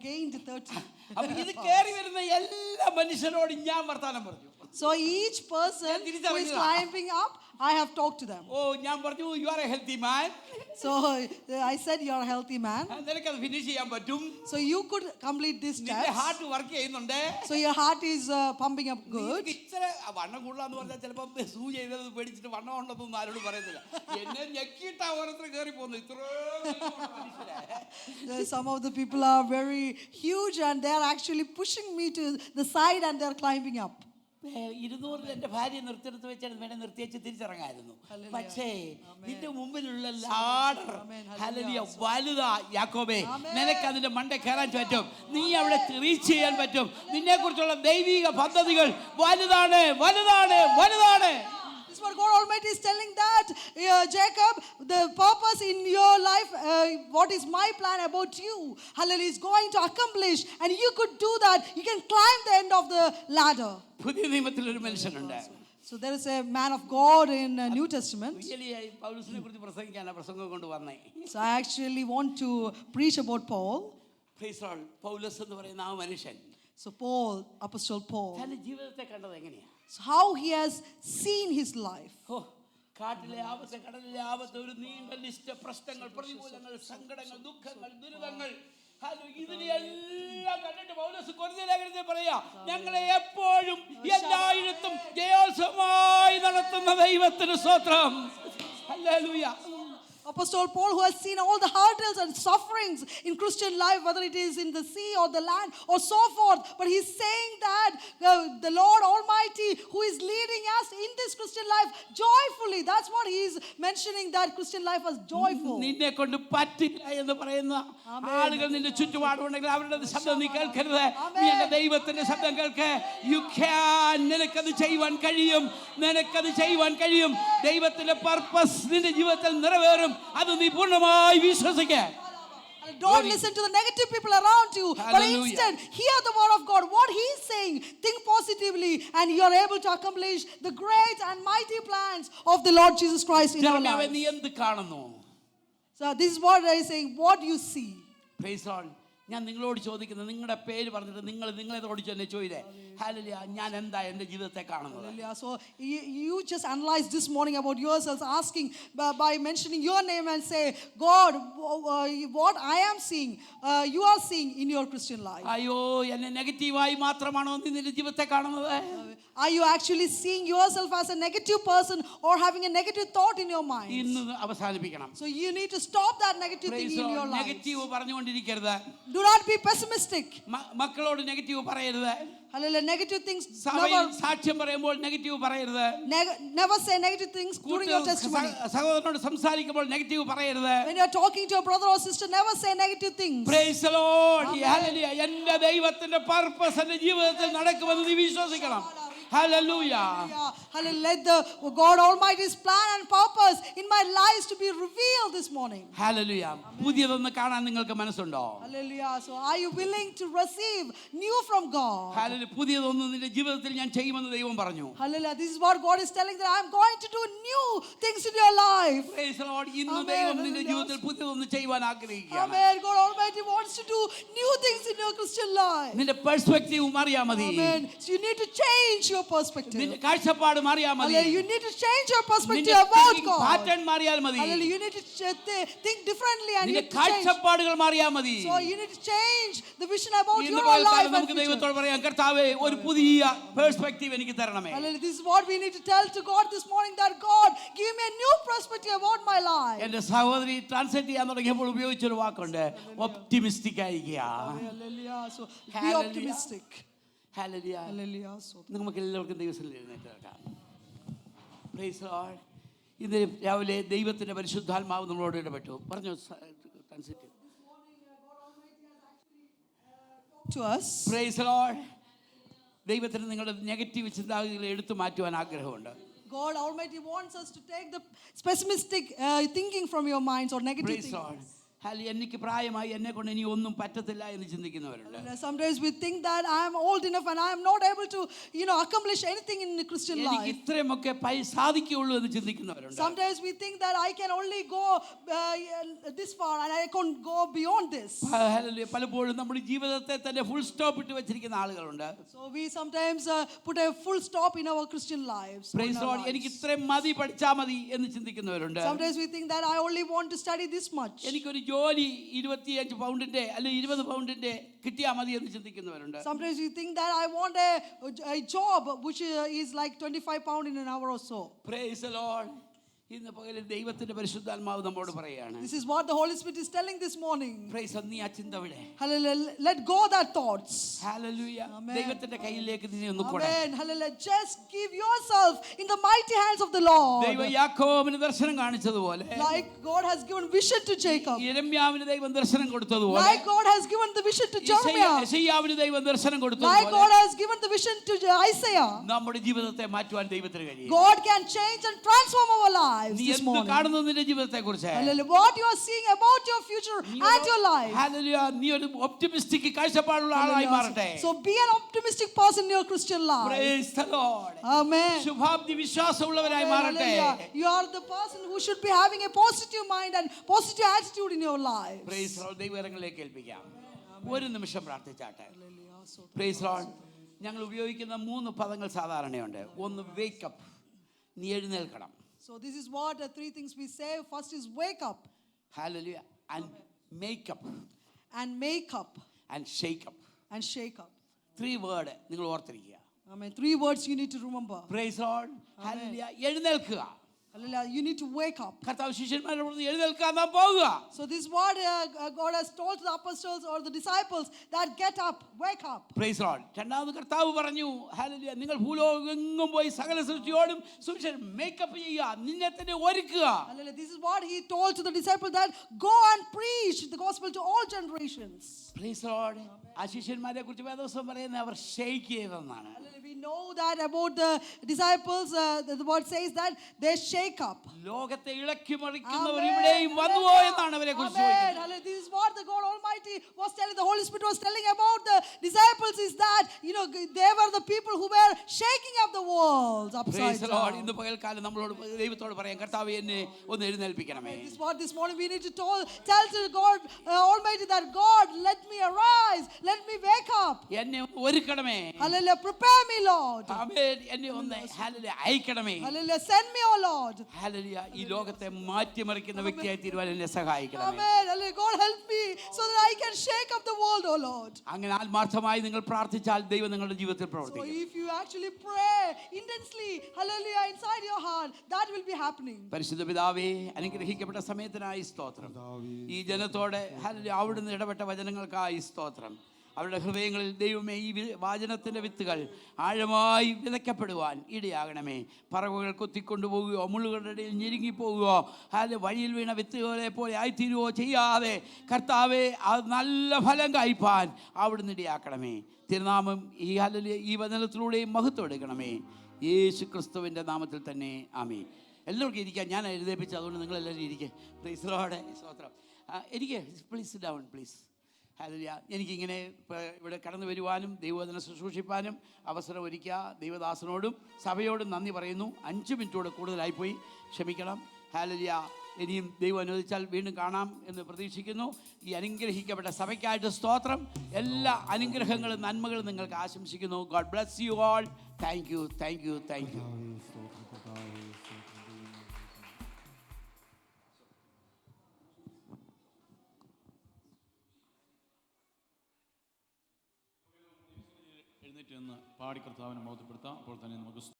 gained 30. അപ്പോൾ ഇത് കയറി വരുന്ന എല്ലാ മനുഷ്യരോടും ഞാൻ വർത്താനം പറഞ്ഞു. So each person who is climbing up, I have talked to them. ഞാൻ പറഞ്ഞു you are a healthy man. So I said you are a healthy man. നിനക്കത് ഫിനിഷ് ചെയ്യാൻ പറ്റും. So you could complete this steps. നിന്റെ heart work ചെയ്യുന്നുണ്ട്. So your heart is pumping up good. ഇത്ര വണ്ണം കൂടുതലാന്ന് പറഞ്ഞാൽ ചിലപ്പോൾ സൂ ചെയ്തത് പേടിച്ചിട്ട് വണ്ണം ഉണ്ടെന്നൊന്നും ആരോട് പറയുന്നില്ല. എന്നെ ഞെക്കിയിട്ടാ ഓരോരുത്തർ കയറി പോകുന്നു. Some of the people are very huge and they are actually pushing me to the side and they are climbing up. 200 എന്റെ ഭാര്യ നിർത്തിയെടുത്ത് വെച്ചാൽ വേണേ നിർത്തിവെച്ച് തിരിച്ചിറങ്ങായിരുന്നു. പക്ഷേ നിന്റെ മുമ്പിലുള്ള ലാഡർ ഹല്ലേലൂയ വലുതാ യാക്കോബേ. നിനക്ക് അതിന്റെ മണ്ടേ കയറാൻ പറ്റും. നീ അവിടെ റീച്ച് ചെയ്യാൻ പറ്റും. നിന്നെ കുറിച്ചുള്ള ദൈവിക പദ്ധതികൾ വലുതാണ്. This is what God Almighty is telling, that Jacob, the purpose in your life, what is my plan about you, hallelujah, is going to accomplish, and you could do that. You can climb the end of the ladder. പുതിയ നിയമത്തിൽ ഒരു മനുഷ്യനുണ്ട്. So there is a man of God in New Testament. പൗലോസിനെ കുറിച്ച് പ്രസംഗിക്കാനാണ് പ്രസംഗം കൊണ്ട് വന്നേ. So I actually want to preach about Paul. Praise the Lord. പൗലോസ് എന്ന് പറയുന്ന ആ മനുഷ്യൻ. So Paul, Apostle Paul. തന്റെ ജീവിതത്തെ കണ്ടത് എങ്ങനെയാ? So how he has seen his life. കാട്ടിലെ ആപത്ത്, കടലിലെ ആപത്ത്, ഒരു നീണ്ട ലിസ്റ്റ് പ്രശ്നങ്ങൾ, പ്രതികൂലങ്ങൾ, സങ്കടങ്ങൾ, ദുഃഖങ്ങൾ, ദുരിതങ്ങൾ, ഇതിനെല്ലാം കണ്ടിട്ട് പൗലോസ് കൊരിന്ത്യർ ലേഖനത്തിൽ പറയാ, ഞങ്ങളെ എപ്പോഴും എല്ലായിടത്തും ജയോത്സവമായി നടത്തുന്ന ദൈവത്തിന് സ്തോത്രം. Hallelujah. Apostle Paul, who has seen all the hurdles and sufferings in Christian life, whether it is in the sea or the land or so forth, but he's saying that the Lord Almighty, who is leading us in this Christian life joyfully, that's what he's mentioning, that Christian life was joyful. നിന്നെ കൊണ്ട് പറ്റില്ല എന്ന് പറയുന്ന ആളുകൾ നിന്റെ ചുറ്റുപാടുണ്ടെങ്കിൽ അവരുടെ ശബ്ദം നീ കേൾക്കരുത്. നീ എന്റെ ദൈവത്തിന്റെ ശബ്ദം കേൾക്ക്. നിനക്കത് ചെയ്യുവാൻ കഴിയും, നിനക്കത് ചെയ്യുവാൻ കഴിയും. ദൈവത്തിന്റെ പർപ്പസ് നിന്റെ ജീവിതത്തിൽ നിറവേറും. അത് നീ പൂർണ്ണമായി വിശ്വസിക്കുക. Don't listen to the negative people around you. Hallelujah. But instead hear the word of God, what he is saying. Think positively and you are able to accomplish the great and mighty plans of the Lord Jesus Christ in our lives. നീ എന്ത് കാണുന്നു? So this is what I is saying, what you see. Praise God. ഞാൻ നിങ്ങളോട് ചോദിക്കുന്നത്, നിങ്ങളുടെ പേര് പറഞ്ഞിട്ട് നിങ്ങളെതോട് ചെന്നെ ചോദിച്ചേ, ഹല്ലേലൂയ, ഞാൻ എന്താ എൻ്റെ ജീവിതത്തെ കാണുന്നത്? So you just analyze this morning about yourselves, asking by mentioning your name and say, God, what I am seeing, you are seeing in your Christian life. അയ്യോ, എന്നെ നെഗറ്റീവായി മാത്രമാണോ നീ നിന്റെ ജീവിതത്തെ കാണുന്നത്? Are you actually seeing yourself as a negative person or having a negative thought in your mind? ഇന്ന് അവസാനിപ്പിക്കണം. So you need to stop that negative thing in your life. Negative പറഞ്ഞുകൊണ്ടിരിക്കരുത്. Do not be pessimistic. മക്കളോട് negative പറയരുത്. Hallelujah. Negative things. സാക്ഷ്യം പറയുമ്പോൾ negative പറയരുത്. Never say negative things during your testimony. സഹോദരനോട് സംസാരിക്കുമ്പോൾ നെഗറ്റീവ് പറയരുത്. When you are talking to your brother or sister, never say negative things. Praise the Lord. Hallelujah. എൻ്റെ ദൈവത്തിന്റെ പർപ്പസ് എൻ്റെ ജീവിതത്തിൽ നടക്കുമെന്ന് നീ വിശ്വസിക്കണം. Hallelujah. Hallelujah. Let the God Almighty's plan and purpose in my lives to be revealed this morning. Hallelujah. പുതിയതൊന്ന് കാണാൻ നിങ്ങൾക്ക് മനസ്സുണ്ടോ? Hallelujah. So are you willing to receive new from God? Hallelujah. പുതിയതൊന്ന് നിന്റെ ജീവിതത്തിൽ ഞാൻ ചെയ്യുമെന്ന് ദൈവം പറഞ്ഞു. Hallelujah. This is what God is telling, that I am going to do new things in your life. Praise the Lord. ഇന്ന് ദൈവം നിന്റെ ജീവിതത്തിൽ പുതിയതൊന്ന് ചെയ്യുവാൻ ആഗ്രഹിക്കുകയാണ്. Amen. God Almighty wants to do new things in your Christian life. നിന്റെ perspective മാറിയാ മതി. Amen. So you need to change your perspective. നിന്റെ കാഴ്ചപ്പാട് മാറിയാ മതി. You need to change your perspective about God. Pattern മാറിയാൽ മതി. You need to think differently and നിന്റെ കാഴ്ചപ്പാടുകൾ മാറിയാ മതി. So you need to change the vision about your life. നമുക്ക് ദൈവത്തോട് പറയാം, കർത്താവേ, ഒരു പുതിയ പെർസ്പെക്റ്റീവ് എനിക്ക് തരണമേ. This is what we need to tell to God this morning, that God, give me a new perspective about my life. എൻ്റെ സഹോദരി ട്രാൻസ്ലേറ്റ് ചെയ്യാൻ തുടങ്ങിയപ്പോൾ ഉപയോഗിച്ചൊരു വാക്കുണ്ട്, ഒപ്റ്റിമിസ്റ്റിക് ആയിരിക്കുക. So be optimistic. Hallelujah. Hallelujah. So നമുക്ക് എല്ലാവർക്കും ദൈവത്തിൽ എഴുന്നേറ്റ് നിൽക്കാം. Praise the Lord. ഇന്ന് രാവിലെ ദൈവത്തിന്റെ പരിശുദ്ധാത്മാവ് നമ്മളോട് ഇടപെട്ടു. പറഞ്ഞു translate. to us. Praise the Lord. ദൈവത്തിന് നിങ്ങളുടെ നെഗറ്റീവ് ചിന്താഗതികളെ എടുത്തു മാറ്റുവാൻ ആഗ്രഹമുണ്ട്. God Almighty wants us to take the pessimistic thinking from your minds or negative Praise thinking. Lord. എനിക്ക് പ്രായമായി, എന്നെ കൊണ്ട് ഇനി ഒന്നും പറ്റത്തില്ല എന്ന് ചിന്തിക്കുന്നവരുണ്ട്. Sometimes we think that I am old enough and I am not able to, accomplish anything in the Christian life. എനിക്ക് ഇത്രയുമൊക്കെ സാധിക്കുകയുള്ളൂ എന്ന് ചിന്തിക്കുന്നവരുണ്ട്. Sometimes we think that I can only go this far and I can't go beyond this. പലപ്പോഴും നമ്മുടെ ജീവിതത്തെ തന്നെ full stop ഇട്ട് വെച്ചിരിക്കുന്ന ആളുകളുണ്ട്. So we sometimes put a full stop in our Christian lives. Praise Lord. എനിക്ക് ഇത്രയും മതി, പഠിച്ചാൽ മതി എന്ന് ചിന്തിക്കുന്നവരുണ്ട്. Sometimes we think that I only want to study this much. എനിക്കൊരു ജോലി 25 പൗണ്ടിന്റെ അല്ലെങ്കിൽ 20 പൗണ്ടിന്റെ കിട്ടിയാൽ മതി എന്ന് ചിന്തിക്കുന്നവരുണ്ട്. Sometimes you think that I want a job which is like 25 pound in an hour or so. Praise the Lord. ഇന്ന് പകലിൽ ദൈവത്തിന്റെ പരിശുദ്ധാത്മാവ് നമ്മോട് പറയുകയാണ്. This is what the Holy Spirit is telling this morning. Praise നീ ആ ചിന്ത വിടെ. Hallelujah. Let go that thoughts. Hallelujah. Amen. ദൈവത്തിന്റെ കയ്യിലേക്ക് നീ ഒന്ന് കൊട. Amen. Hallelujah. Just give yourself in the mighty hands of the Lord. ദൈവം യാക്കോബിന് ദർശനം കാണിച്ചതുപോലെ, Like God has given vision to Jacob. യിരെമ്യാവിന് ദൈവം ദർശനം കൊടുത്തതുപോലെ, Like God has given the vision to Jeremiah. യെശയ്യാവിന് ദൈവം ദർശനം Like കൊടുത്തതുപോലെ, God has given the vision to Isaiah. നമ്മുടെ ജീവിതത്തെ മാറ്റുവാൻ ദൈവത്തിന് കഴിയും. God can change and transform our lives നീ this എന്ത് morning. കാണുന്നു നിന്റെ ജീവിതത്തെ കുറിച്ച്? Hallelujah. What you are seeing about your future and your life. Hallelujah. നീ ഒരു ഒപ്റ്റിമിസ്റ്റിക് കാഴ്ചപ്പാടുള്ള ആളായി മാറട്ടെ. So be an optimistic person in your Christian life. Praise the Lord. Amen. ശുഭാപ്തി വിശ്വാസമുള്ളവരായി മാറട്ടെ. Hallelujah. You are the person who should be having a positive mind and positive attitude in your life. Praise the Lord. ദൈവകരങ്ങളിലേക്ക് ഏൽപ്പിക്കാം. ഒരു നിമിഷം പ്രാർത്ഥിച്ചാട്ടെ. Praise the Lord. ഞങ്ങൾ ഉപയോഗിക്കുന്ന 3 പദങ്ങൾ സാധാരണയുണ്ട്. ഒന്ന്, wake up, നീ എഴുന്നേൽക്കണം. So this is what the three things we say. First is wake up Hallelujah. And make up and make up and shake up. and shake up. 3 word നിങ്ങൾ ഓർത്തിരിക്കുക. Amen. 3 words you need to remember. Praise the Lord. Hallelujah. എഴുന്നേൽക്കുക. Hallelujah. You need to wake up. കർത്താവ് ശിഷ്യന്മാരോട് പറഞ്ഞു, എഴുന്നേൽക്കാൻ നാം പോകുക. So this is what God has told to the apostles or the disciples, that get up, wake up. Praise the Lord. രണ്ടാമത് കർത്താവ് പറഞ്ഞു, ഹല്ലേലൂയ, നിങ്ങൾ ഭൂലോകമെങ്ങും പോയി സകല സൃഷ്ടിയോടും സുവിശേഷം മേക്കപ്പ് ചെയ്യുക, നിന്നെ തന്നെ ഒരുക്കുക. Hallelujah. This is what he told to the disciples, that go and preach the gospel to all generations. Praise the Lord. ആ ശിഷ്യന്മാരെ കുറിച്ച് വേദപുസ്തകം പറയുന്നത് അവർ shake ചെയ്തെന്നാണ്. Hallelujah. We know that about the disciples. The word says that they shake up. ലോകത്തെ ഇളക്കി മറിക്കുന്നവർ Amen. ഇവിടെയും വന്നുവോ എന്നാണ് അവരെ കുറിച്ച് Amen. ചോദിക്കുന്നത്. Hallelujah. This is what the God Almighty was telling, the Holy Spirit was telling about the disciples, is that, you know, they were the people who were shaking up the world upside Praise the Lord. down. ഇന്ന് പകൽക്കാലം നമ്മളോട് ദൈവത്തോട് പറയാം, കർത്താവേ എന്നെ ഒന്ന് എഴുന്നേൽപ്പിക്കണമേ. This is what this morning we need to tell to God Almighty, that God, let me arise, let me wake up. എന്നെ ഒരുക്കണമേ. Hallelujah. Prepare me, Lord. Amen. എന്നെ ഒന്ന് ഹല്ലേലൂയ അയക്കണമേ. Hallelujah. Send me, oh Lord. Hallelujah. ഈ ലോകത്തെ മാറ്റിമറിക്കുന്ന വ്യക്തിയായി തീരുവാൻ എന്നെ സഹായിക്കണമേ. Amen. Hallelujah. God help me so that I can shake up the world, oh Lord. അങ്ങനെ ആത്മാർത്ഥമായി നിങ്ങൾ പ്രാർത്ഥിച്ചാൽ ദൈവം നിങ്ങളുടെ ജീവിതത്തിൽ So പ്രവർത്തിക്കും. if you actually pray intensely, hallelujah, inside your heart, that will be happening. പരിശുദ്ധ പിതാവേ, അനുഗ്രഹിക്കപ്പെട്ട സമയത്തിനായി സ്തോത്രം. ഈ ജനത്തോടെ ഹല്ലേലൂയ അവിടുന്ന് ഇടപെട്ട വചനങ്ങൾക്കായി സ്തോത്രം. അവരുടെ ഹൃദയങ്ങളിൽ ദൈവമേ ഈ വാചനത്തിൻ്റെ വിത്തുകൾ ആഴമായി വിതയ്ക്കപ്പെടുവാൻ ഇടയാകണമേ. പറവുകൾ കൊത്തിക്കൊണ്ടുപോകുകയോ മുള്ളുകളുടെ ഇടയിൽ ഞെരുങ്ങിപ്പോകുകയോ അല്ലെ വഴിയിൽ വീണ വിത്തുകളെ പോലെ ആയിത്തീരുകയോ ചെയ്യാതെ കർത്താവെ അത് നല്ല ഫലം കായ്പാൻ അവിടുന്ന് ഇടയാക്കണമേ. തിരുനാമം ഈ ഹല്ലേലൂയ ഈ വചനത്തിലൂടെയും മഹത്വം എടുക്കണമേ. യേശു ക്രിസ്തുവിൻ്റെ നാമത്തിൽ തന്നെ ആമേൻ. എല്ലാവർക്കും ഇരിക്കാം. ഞാൻ എഴുന്നേൽപ്പിച്ചു, അതുകൊണ്ട് നിങ്ങളെല്ലാവരും ഇരിക്കുക. പ്ലീസ് ലോർഡ് സ്തോത്രം. എനിക്ക് പ്ലീസ് ഡൗൺ പ്ലീസ്. ഹല്ലേലൂയ. എനിക്കിങ്ങനെ ഇവിടെ കടന്നു വരുവാനും ദൈവവചനം ശുശ്രൂഷിപ്പാനും അവസരം ഒരുക്കുക ദൈവദാസനോടും സഭയോടും നന്ദി പറയുന്നു. 5 മിനിറ്റോട് കൂടുതലായിപ്പോയി, ക്ഷമിക്കണം. ഹല്ലേലൂയ. ഇനിയും ദൈവം അനുവദിച്ചാൽ വീണ്ടും കാണാം എന്ന് പ്രതീക്ഷിക്കുന്നു. ഈ അനുഗ്രഹിക്കപ്പെട്ട സഭയ്ക്കായിട്ട് സ്തോത്രം. എല്ലാ അനുഗ്രഹങ്ങളും നന്മകളും നിങ്ങൾക്ക് ആശംസിക്കുന്നു. God bless you all. Thank you, thank you, thank you. എഴുന്നേറ്റ് നിന്ന് പാടി കർത്താവിനെ മഹത്വപ്പെടുത്താം. അപ്പോൾ തന്നെ നമുക്ക്